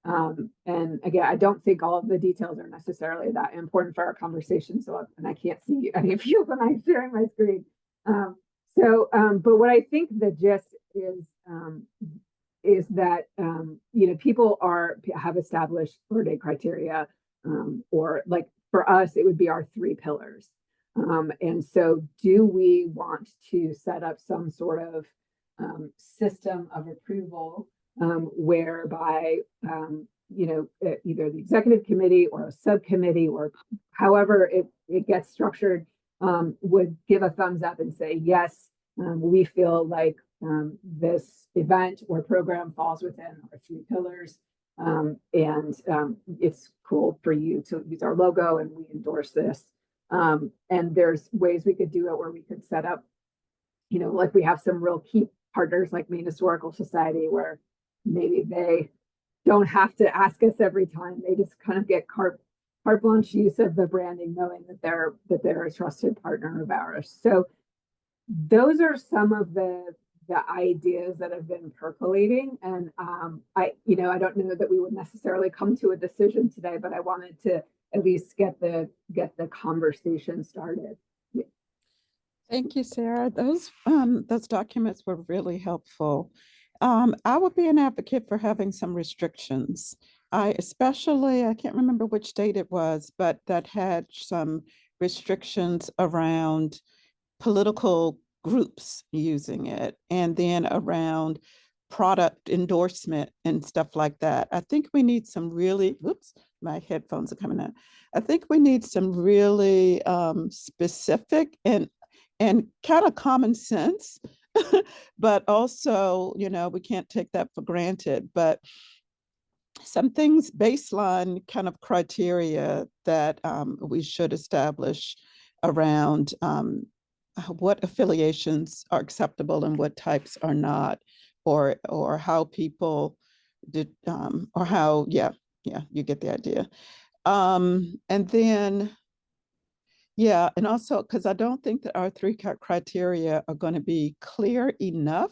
And again, I don't think all of the details are necessarily that important for our conversation. So, and I can't see any of you when I'm sharing my screen. But what I think the gist is that, people have established birthday criteria, or like for us, it would be our 3 pillars. And so do we want to set up some sort of system of approval, whereby, either the executive committee or a subcommittee or however it gets structured, would give a thumbs up and say, yes, we feel like this event or program falls within our 3 pillars. It's cool for you to use our logo and we endorse this. And there's ways we could do it where we could set up, like we have some real key partners like Maine Historical Society, where maybe they don't have to ask us every time. They just kind of get carte blanche use of the branding, knowing that they're a trusted partner of ours. So those are some of the ideas that have been percolating. And I don't know that we would necessarily come to a decision today, but I wanted to at least get the conversation started. Thank you, Sarah. Those documents were really helpful. I would be an advocate for having some restrictions. I can't remember which date it was, but that had some restrictions around political groups using it, and then around product endorsement and stuff like that. I think we need some really, my headphones are coming out. I think we need some really specific and kind of common sense, but also, we can't take that for granted, but some things, baseline kind of criteria that we should establish around what affiliations are acceptable and what types are not, or how people did, or how, yeah, you get the idea. And then, yeah, and also, because I don't think that our 3 criteria are going to be clear enough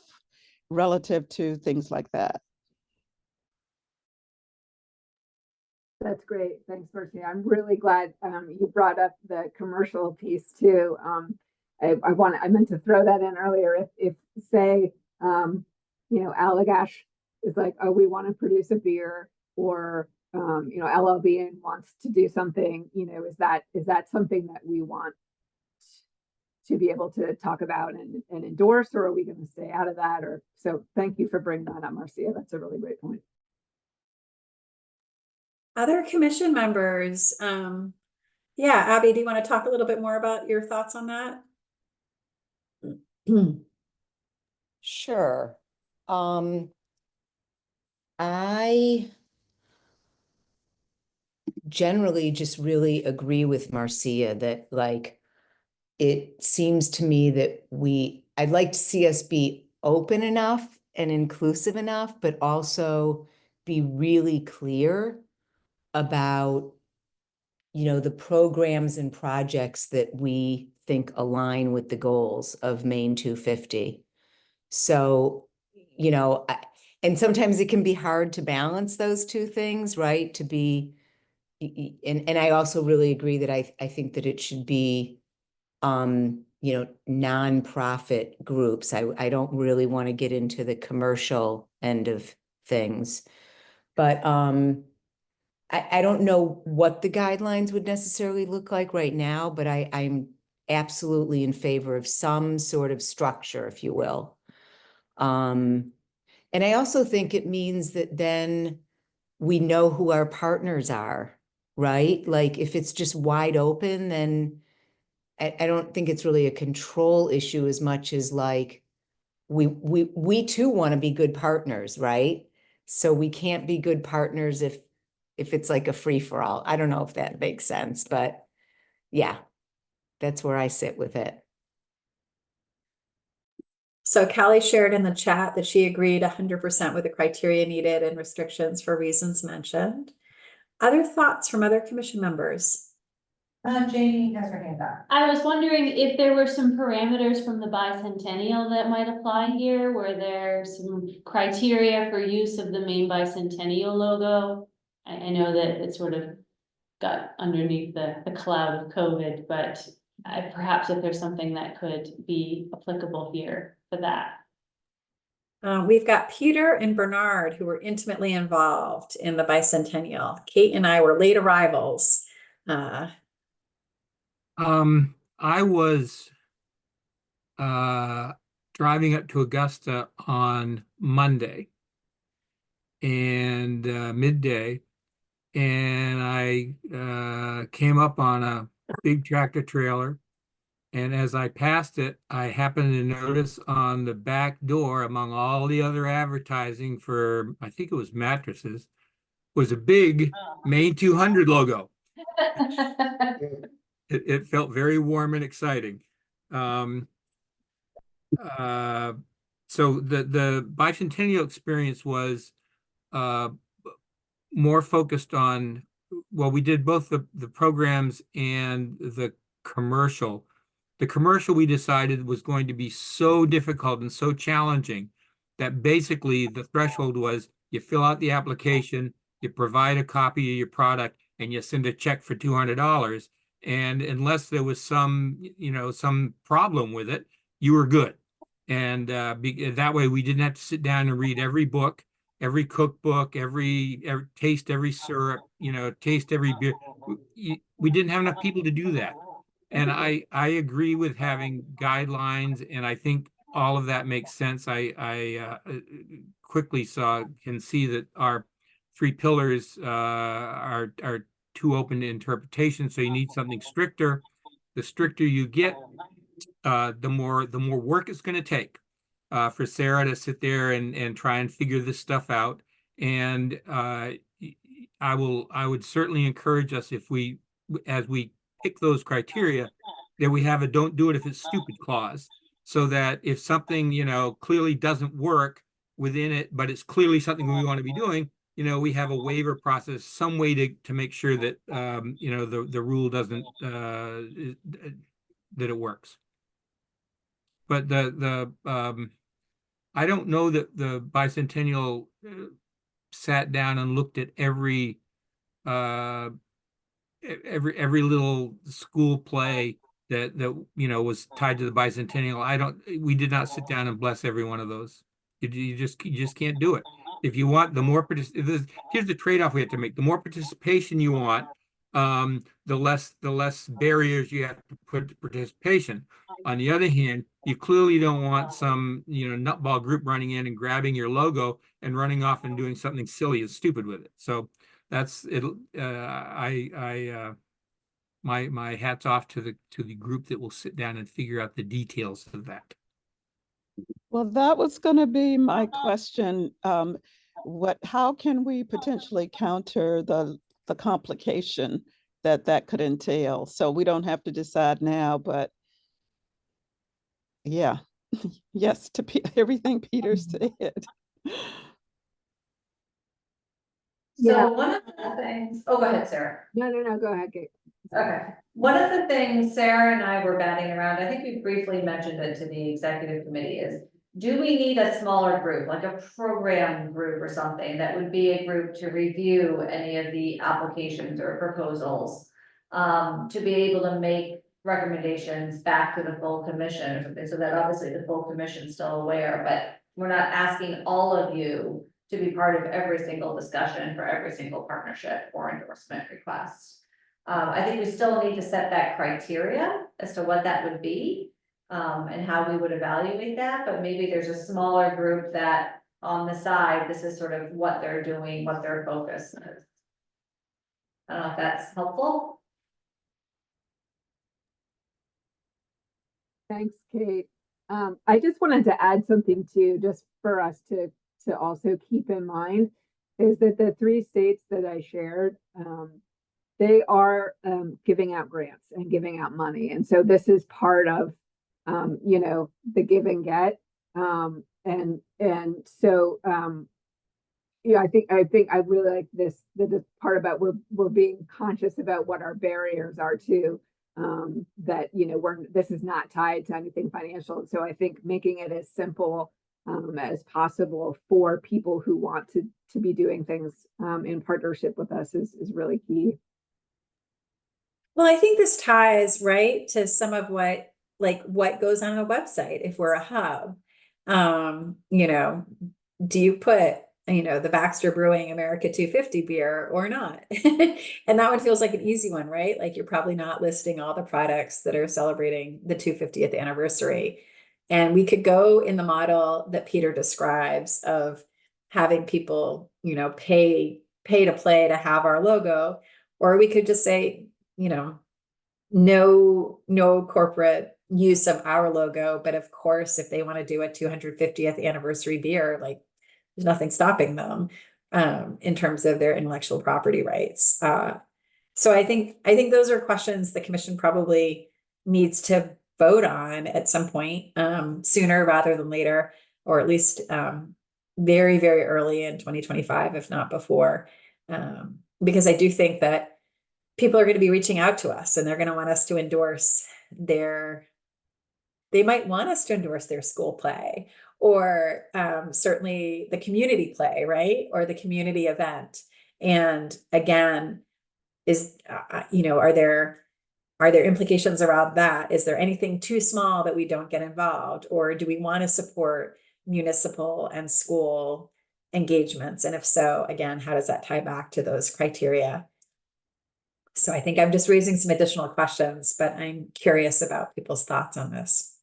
relative to things like that. That's great. Thanks, Mercy. I'm really glad you brought up the commercial piece too. I meant to throw that in earlier. If say, Allagash is like, oh, we want to produce a beer, or LL Bean wants to do something, is that something that we want to be able to talk about and endorse, or are we going to stay out of that? Or so thank you for bringing that up, Marcia. That's a really great point. Other commission members, yeah, Abby, do you want to talk a little bit more about your thoughts on that? Sure. I generally just really agree with Marcia that, like, it seems to me that I'd like to see us be open enough and inclusive enough, but also be really clear about, the programs and projects that we think align with the goals of Maine 250. So, and sometimes it can be hard to balance those 2 things, right? To be, and I also really agree that I think that it should be, nonprofit groups. I don't really want to get into the commercial end of things, but I don't know what the guidelines would necessarily look like right now, but I'm absolutely in favor of some sort of structure, if you will. And I also think it means that then we know who our partners are, right? Like if it's just wide open, then I don't think it's really a control issue as much as like we too want to be good partners, right? So we can't be good partners if it's like a free for all. I don't know if that makes sense, but yeah, that's where I sit with it. So Callie shared in the chat that she agreed 100% with the criteria needed and restrictions for reasons mentioned. Other thoughts from other commission members? Jamie has her hand up. I was wondering if there were some parameters from the bicentennial that might apply here, were there some criteria for use of the Maine bicentennial logo? I know that it sort of got underneath the cloud of COVID, but perhaps if there's something that could be applicable here for that. We've got Peter and Bernard who were intimately involved in the bicentennial. Kate and I were late arrivals. I was driving up to Augusta on Monday and midday, and I came up on a big tractor trailer. And as I passed it, I happened to notice on the back door, among all the other advertising for, I think it was mattresses, was a big Maine 200 logo. It felt very warm and exciting. So the bicentennial experience was more focused on, well, we did both the programs and the commercial. The commercial we decided was going to be so difficult and so challenging that basically the threshold was you fill out the application, you provide a copy of your product, and you send a check for $200. And unless there was some problem with it, you were good. And that way we didn't have to sit down and read every book, every cookbook, every taste every syrup, taste every beer. We didn't have enough people to do that. And I agree with having guidelines, and I think all of that makes sense. I quickly can see that our 3 pillars are too open to interpretation, so you need something stricter. The stricter you get, the more work it's going to take for Sarah to sit there and try and figure this stuff out. And I would certainly encourage us, as we pick those criteria, that we have a don't do it if it's stupid clause, so that if something clearly doesn't work within it, but it's clearly something we want to be doing, we have a waiver process, some way to make sure that the rule doesn't that it works. But I don't know that the bicentennial sat down and looked at every little school play that was tied to the bicentennial. We did not sit down and bless every one of those. You just can't do it. If you want the more here's the trade-off we have to make. The more participation you want, the less barriers you have to put to participation. On the other hand, you clearly don't want some nutball group running in and grabbing your logo and running off and doing something silly and stupid with it. So that's it. My hats off to the group that will sit down and figure out the details of that. Well, that was going to be my question. How can we potentially counter the complication that could entail? So we don't have to decide now, but yeah, yes to everything Peter said. So one of the things, go ahead, Sarah. No, go ahead, Kate. Okay, one of the things Sarah and I were batting around, I think we briefly mentioned it to the executive committee, is do we need a smaller group, like a program group or something, that would be a group to review any of the applications or proposals? To be able to make recommendations back to the full commission or something, so that obviously the full commission's still aware, but we're not asking all of you to be part of every single discussion for every single partnership or endorsement request. I think we still need to set that criteria as to what that would be, and how we would evaluate that, but maybe there's a smaller group that on the side, this is sort of what they're doing, what their focus is. I don't know if that's helpful. Thanks, Kate. I just wanted to add something too, just for us to also keep in mind, is that the 3 states that I shared, they are giving out grants and giving out money. And so this is part of, the give and get. And so, yeah, I think I really like the part about we're being conscious about what our barriers are too. That, you know, this is not tied to anything financial. So I think making it as simple as possible for people who want to be doing things in partnership with us is really key. Well, I think this ties right to some of what goes on a website if we're a hub. You know, do you put, you know, the Baxter Brewing America 250 beer or not? And that one feels like an easy one, right? Like you're probably not listing all the products that are celebrating the 250th anniversary. And we could go in the model that Peter describes of having people, you know, pay to play to have our logo, or we could just say, you know, no corporate use of our logo, but of course, if they want to do a 250th anniversary beer, like there's nothing stopping them in terms of their intellectual property rights. So I think those are questions the commission probably needs to vote on at some point sooner rather than later, or at least very, very early in 2025, if not before, because I do think that people are going to be reaching out to us and they're going to want us to endorse they might want us to endorse their school play, or certainly the community play, right? Or the community event. And again, you know, are there implications around that? Is there anything too small that we don't get involved? Or do we want to support municipal and school engagements? And if so, again, how does that tie back to those criteria? So I think I'm just raising some additional questions, but I'm curious about people's thoughts on this.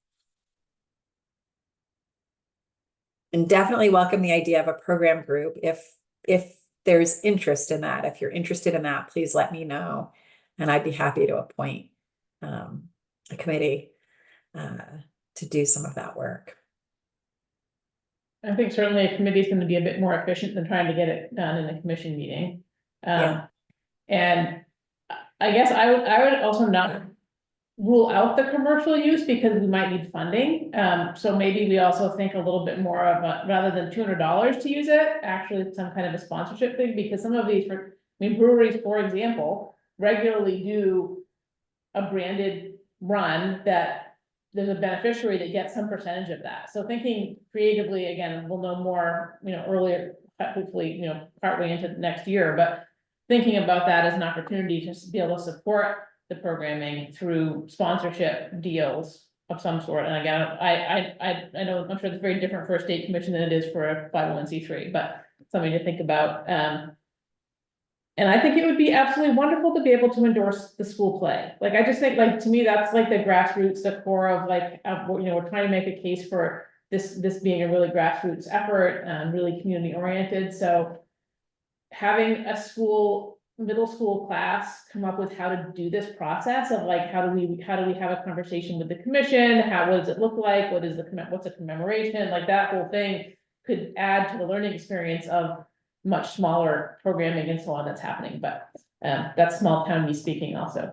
And definitely welcome the idea of a program group. If there's interest in that, if you're interested in that, please let me know. And I'd be happy to appoint a committee to do some of that work. I think certainly a committee is going to be a bit more efficient than trying to get it done in a commission meeting. Yeah. And I guess I would also not rule out the commercial use because we might need funding. So maybe we also think a little bit more of a, rather than $200 to use it, actually some kind of a sponsorship thing, because some of these, breweries, for example, regularly do a branded run that there's a beneficiary that gets some percentage of that. So thinking creatively, again, we'll know more, earlier, hopefully, partway into next year, but thinking about that as an opportunity to be able to support the programming through sponsorship deals of some sort. And again, I know, I'm sure it's very different for a state commission than it is for a 501c3, but something to think about. And I think it would be absolutely wonderful to be able to endorse the school play. Like, I just think, like, to me, that's like the grassroots, the core of like, we're trying to make a case for this being a really grassroots effort, really community oriented. So having a middle school class come up with how to do this process of like, how do we have a conversation with the commission? What does it look like? What's a commemoration? Like, that whole thing could add to the learning experience of much smaller programming and so on that's happening, but that's small town me speaking also.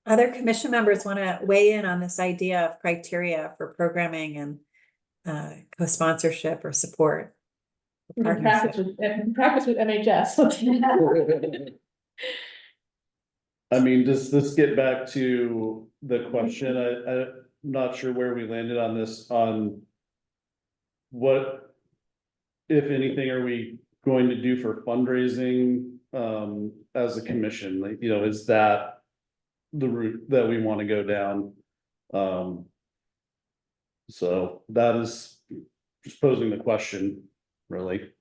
Other commission members want to weigh in on this idea of criteria for programming and co-sponsorship or support? Practice with MHS. I mean, does this get back to the question? I'm not sure where we landed on this, on what, if anything, are we going to do for fundraising as a commission? Like, is that the route that we want to go down? So that is just posing the question, really.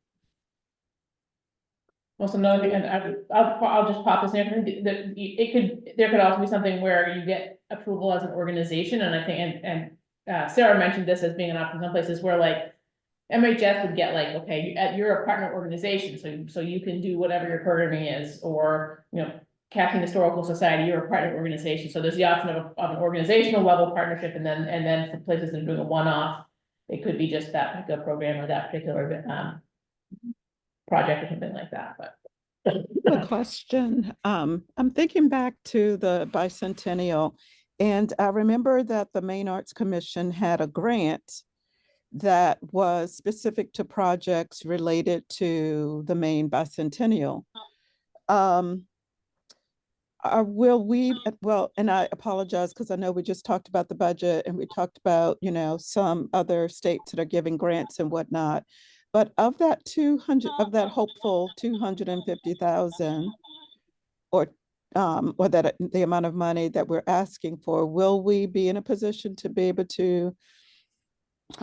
Also, another thing, and I'll just pop this in, that there could also be something where you get approval as an organization, and I think, and Sarah mentioned this as being an option in some places where like MHS would get like, okay, you're a partner organization, so you can do whatever your programming is, or, Catholic Historical Society, you're a partner organization, so there's the option of an organizational level partnership, and then for places that are doing a one-off, it could be just that particular program or that particular project or something like that, but. A question. I'm thinking back to the bicentennial, and I remember that the Maine Arts Commission had a grant that was specific to projects related to the Maine bicentennial. Will we, well, and I apologize because I know we just talked about the budget and we talked about, you know, some other states that are giving grants and whatnot. But of that 200, of that hopeful 250,000 or that the amount of money that we're asking for, will we be in a position to be able to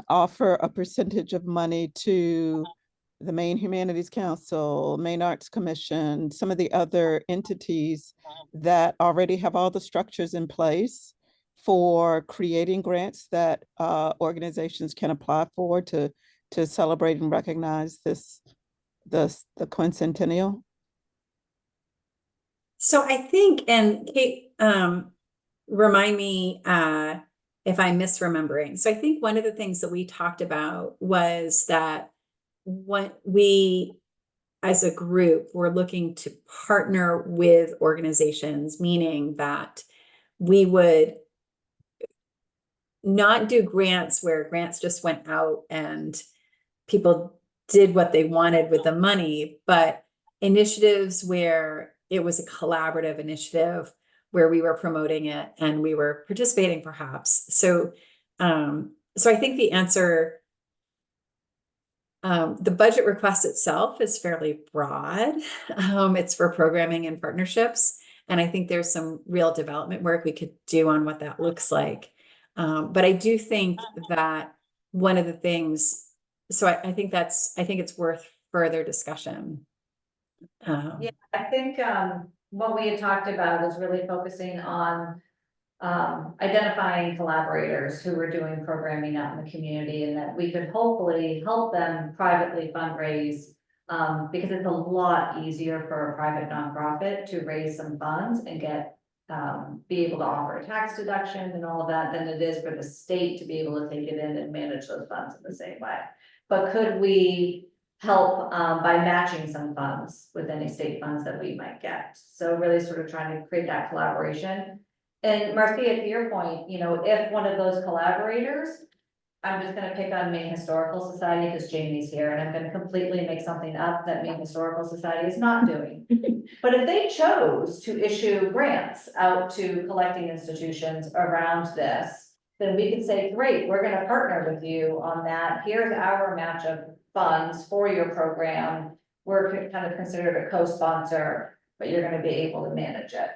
offer a percentage of money to the Maine Humanities Council, Maine Arts Commission, some of the other entities that already have all the structures in place for creating grants that organizations can apply for to celebrate and recognize the quincentennial? So I think, and Kate, remind me if I'm misremembering. So I think one of the things that we talked about was that what we, as a group, were looking to partner with organizations, meaning that we would not do grants where grants just went out and people did what they wanted with the money, but initiatives where it was a collaborative initiative where we were promoting it and we were participating perhaps. So, so I think the answer, the budget request itself is fairly broad. It's for programming and partnerships. And I think there's some real development work we could do on what that looks like. But I do think that one of the things, so I think it's worth further discussion. Yeah, I think what we had talked about is really focusing on identifying collaborators who were doing programming out in the community, and that we could hopefully help them privately fundraise, because it's a lot easier for a private nonprofit to raise some funds and get be able to offer a tax deduction and all of that than it is for the state to be able to take it in and manage those funds in the same way. But could we help by matching some funds with any state funds that we might get? So really sort of trying to create that collaboration. And Marcia, to your point, you know, if one of those collaborators, I'm just gonna pick on Maine Historical Society because Jamie's here, and I'm gonna completely make something up that Maine Historical Society is not doing. But if they chose to issue grants out to collecting institutions around this, then we could say, great, we're gonna partner with you on that. Here's our match of funds for your program. We're kind of considered a co-sponsor, but you're gonna be able to manage it.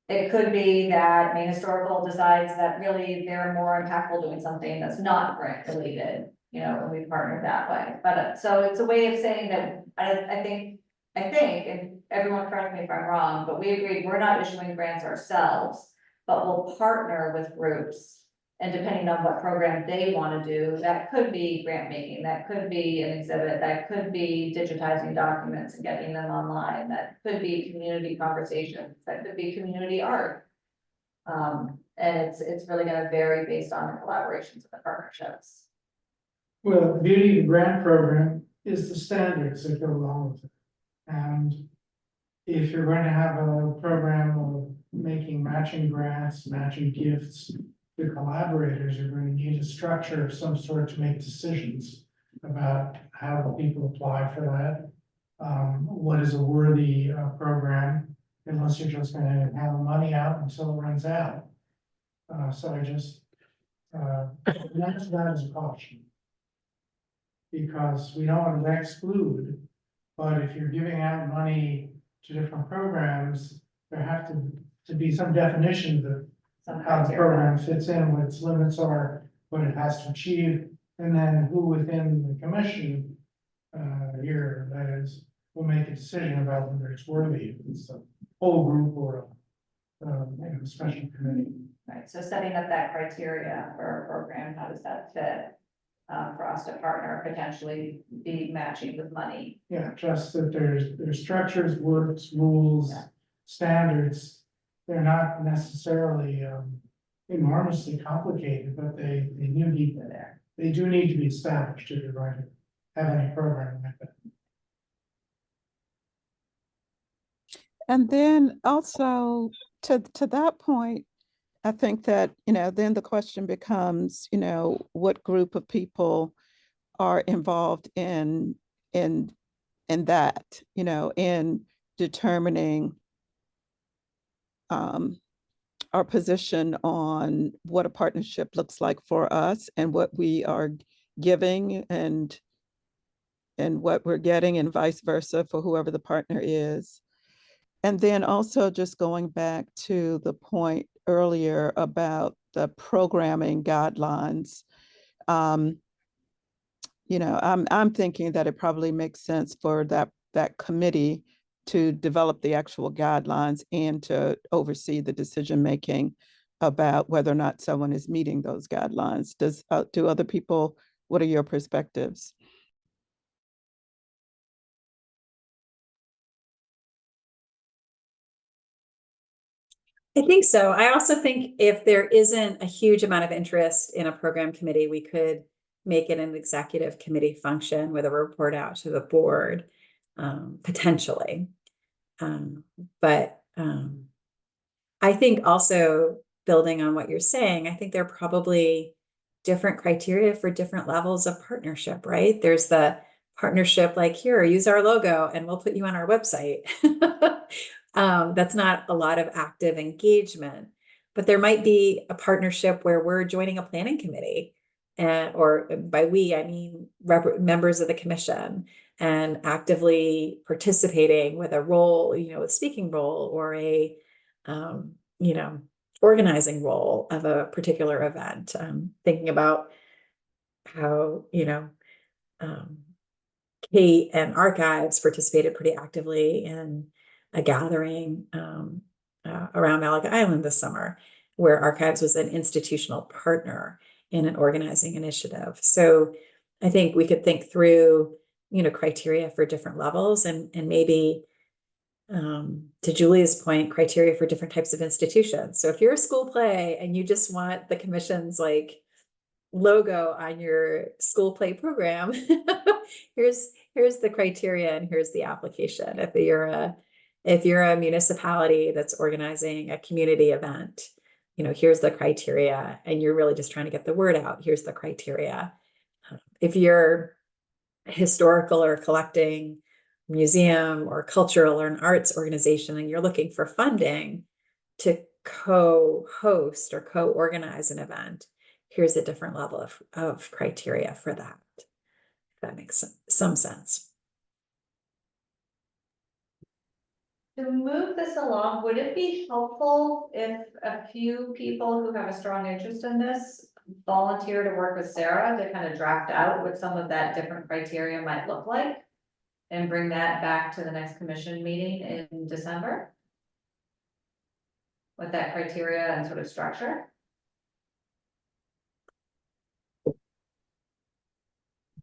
It could be that Maine Historical decides that really they're more impactful doing something that's not grant related, you know, and we partner that way. But so it's a way of saying that I think, and everyone correct me if I'm wrong, but we agreed we're not issuing grants ourselves, but we'll partner with groups. And depending on what program they want to do, that could be grant making, that could be an exhibit, that could be digitizing documents and getting them online, that could be community conversations, that could be community art. And it's really going to vary based on the collaborations and the partnerships. Well, the beauty of the grant program is the standards that go along with it. And if you're going to have a program of making matching grants, matching gifts, the collaborators are going to need a structure of some sort to make decisions about how the people apply for that. What is a worthy program, unless you're just going to have money out until it runs out. So I just, that's that as a caution. Because we don't want to exclude, but if you're giving out money to different programs, there have to be some definition that how the program fits in, what its limits are, what it has to achieve, and then who within the commission here, that is, will make a decision about whether it's worthy, if it's a whole group or a special committee. Right, so setting up that criteria for a program, how does that fit? For us to partner, potentially be matching with money. Yeah, just that there's structures, works, rules, standards. They're not necessarily enormously complicated, but they do need to be established if you're going to have any program like that. And then also to that point, I think that, then the question becomes, what group of people are involved in that, in determining our position on what a partnership looks like for us and what we are giving and what we're getting and vice versa for whoever the partner is. And then also just going back to the point earlier about the programming guidelines. I'm thinking that it probably makes sense for that committee to develop the actual guidelines and to oversee the decision-making about whether or not someone is meeting those guidelines. Do other people, what are your perspectives? I think so. I also think if there isn't a huge amount of interest in a program committee, we could make it an executive committee function with a report out to the board, potentially. But I think also building on what you're saying, I think there are probably different criteria for different levels of partnership, right? There's the partnership like, here, use our logo and we'll put you on our website. That's not a lot of active engagement, but there might be a partnership where we're joining a planning committee, or by we, I mean members of the commission, and actively participating with a role, a speaking role or a, organizing role of a particular event. Thinking about how, Kate and Archives participated pretty actively in a gathering around Malaga Island this summer, where Archives was an institutional partner in an organizing initiative. So I think we could think through, criteria for different levels and maybe, to Julie's point, criteria for different types of institutions. So if you're a school play and you just want the commission's logo on your school play program, here's the criteria and here's the application. If you're a municipality that's organizing a community event, here's the criteria, and you're really just trying to get the word out, here's the criteria. If you're a historical or collecting museum or cultural or an arts organization and you're looking for funding to co-host or co-organize an event, here's a different level of criteria for that. If that makes some sense. To move this along, would it be helpful if a few people who have a strong interest in this volunteer to work with Sarah to kind of draft out what some of that different criteria might look like? And bring that back to the next commission meeting in December? With that criteria and sort of structure?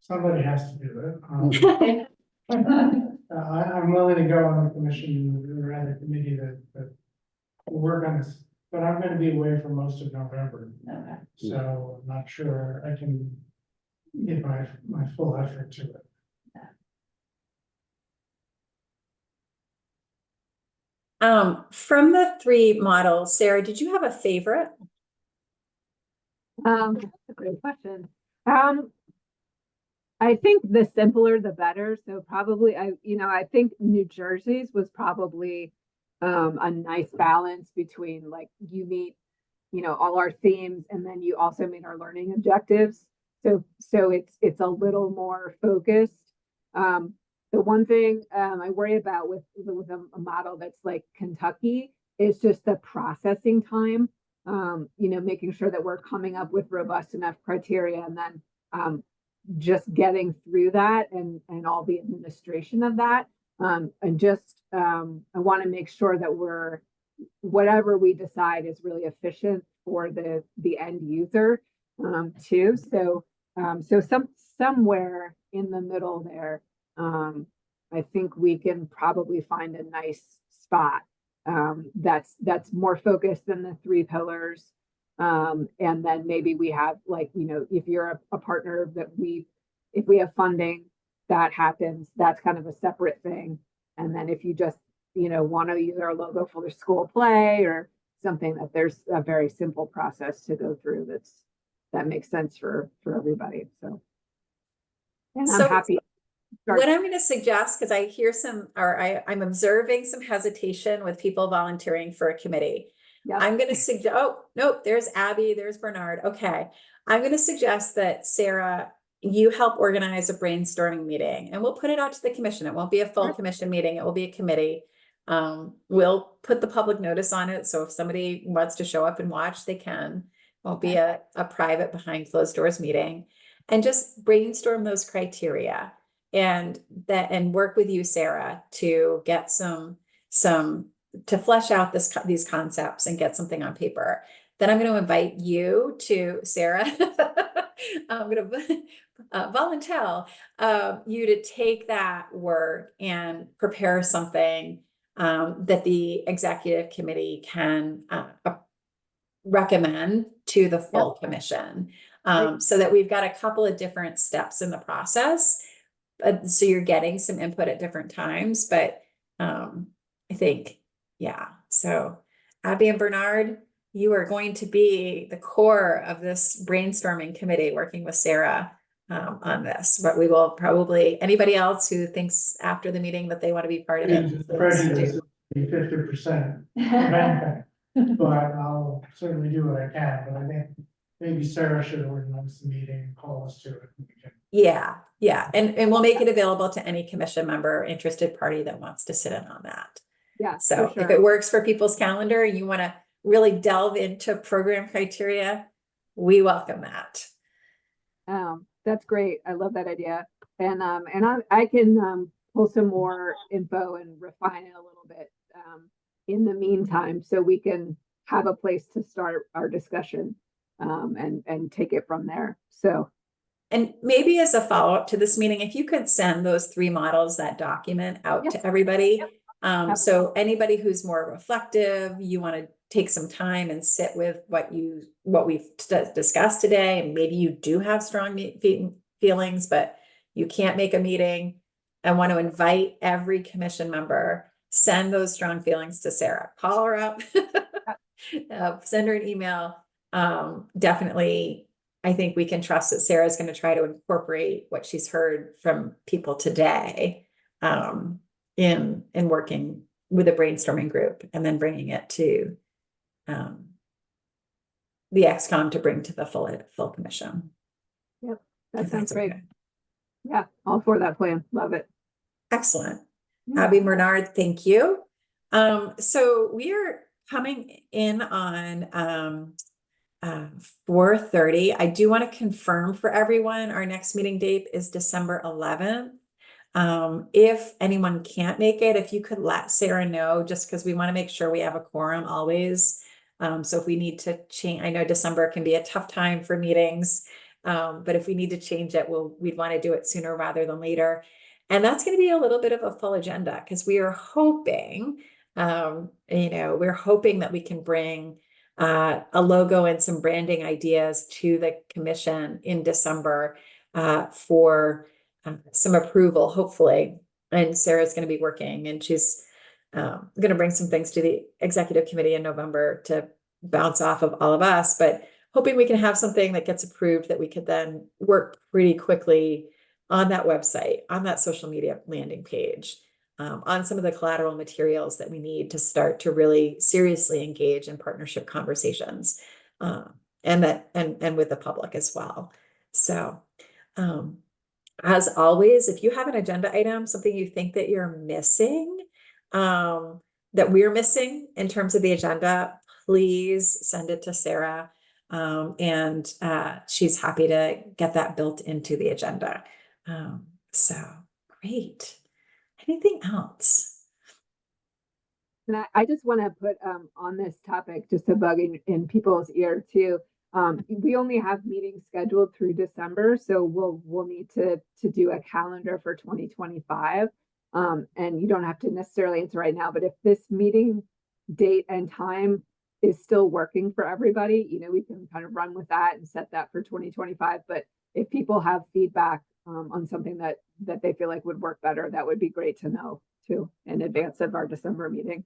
Somebody has to do it. I'm willing to go on the commission or rather committee that will work on this, but I'm going to be away for most of November. Okay. So I'm not sure I can give my full effort to it. From the 3 models, Sarah, did you have a favorite? That's a great question. I think the simpler the better. So probably I think New Jersey's was probably a nice balance between you meet, all our themes, and then you also meet our learning objectives. So it's a little more focused. The one thing I worry about with a model that's like Kentucky is just the processing time. Making sure that we're coming up with robust enough criteria, and then just getting through that and all the administration of that. And just I want to make sure that whatever we decide is really efficient for the end user too. So somewhere in the middle there. I think we can probably find a nice spot that's more focused than the 3 pillars. And then maybe we have if you're a partner if we have funding that happens, that's kind of a separate thing. And then if you just want to use our logo for the school play or something that there's a very simple process to go through that makes sense for everybody, so. And So- I'm happy. What I'm going to suggest, because I hear I'm observing some hesitation with people volunteering for a committee. Yep. I'm going to suggest, oh, nope, there's Abby, there's Bernard. Okay. I'm going to suggest that Sarah, you help organize a brainstorming meeting and we'll put it out to the commission. It won't be a full commission meeting. It will be a committee. We'll put the public notice on it. So if somebody wants to show up and watch, they can. It won't be a private behind closed doors meeting, and just brainstorm those criteria and work with you, Sarah, to get to flesh out these concepts and get something on paper. Then I'm going to invite you to, Sarah, I'm going to volunteer you to take that work and prepare something that the executive committee can recommend to the full commission. So that we've got a couple of different steps in the process. So you're getting some input at different times, but I think, yeah. So Abby and Bernard, you are going to be the core of this brainstorming committee working with Sarah on this, but we will probably, anybody else who thinks after the meeting that they want to be part of it. Prejudice is 50%, but I'll certainly do what I can, but I think maybe Sarah should organize the meeting and call us to it. Yeah. And we'll make it available to any commission member, interested party that wants to sit in on that. Yeah. So for sure. if it works for people's calendar, you want to really delve into program criteria, we welcome that. That's great. I love that idea. And I can pull some more info and refine it a little bit in the meantime, so we can have a place to start our discussion and take it from there. So. And maybe as a follow-up to this meeting, if you could send those 3 models, that document out to everybody. So anybody who's more reflective, you want to take some time and sit with what we've discussed today. And maybe you do have strong feelings, but you can't make a meeting. I want to invite every commission member, send those strong feelings to Sarah, call her up, send her an email. Definitely, I think we can trust that Sarah's going to try to incorporate what she's heard from people today in working with a brainstorming group, and then bringing it to the XCOM to bring to the full commission. Yep, that sounds great. Okay. Yeah, all for that plan. Love it. Excellent. Yeah. Abby, Bernard, thank you. So we are coming in on 4:30. I do want to confirm for everyone, our next meeting date is December 11th. If anyone can't make it, if you could let Sarah know, just because we want to make sure we have a quorum always. So if we need to change, I know December can be a tough time for meetings, but if we need to change it, we'd want to do it sooner rather than later. And that's going to be a little bit of a full agenda, because we are hoping, we're hoping that we can bring a logo and some branding ideas to the commission in December for some approval, hopefully. And Sarah's going to be working, and she's going to bring some things to the executive committee in November to bounce off of all of us, but hoping we can have something that gets approved that we could then work pretty quickly on that website, on that social media landing page, on some of the collateral materials that we need to start to really seriously engage in partnership conversations, and with the public as well. So, as always, if you have an agenda item, something you think that you're missing, that we're missing in terms of the agenda, please send it to Sarah. And she's happy to get that built into the agenda. So great. Anything else? And I just want to put on this topic, just a bug in people's ear too. We only have meetings scheduled through December, so we'll need to do a calendar for 2025. And you don't have to necessarily answer right now, but if this meeting date and time is still working for everybody, we can kind of run with that and set that for 2025. But if people have feedback on something that they feel like would work better, that would be great to know too in advance of our December meeting.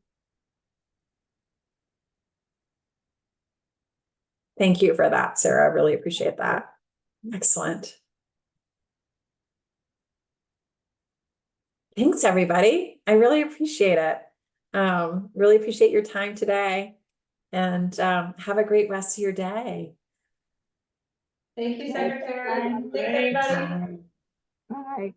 Thank you for that, Sarah. I really appreciate that. Excellent. Thanks, everybody. I really appreciate it. Really appreciate your time today, and have a great rest of your day. Thank you, Secretary. Thanks, everybody. Bye.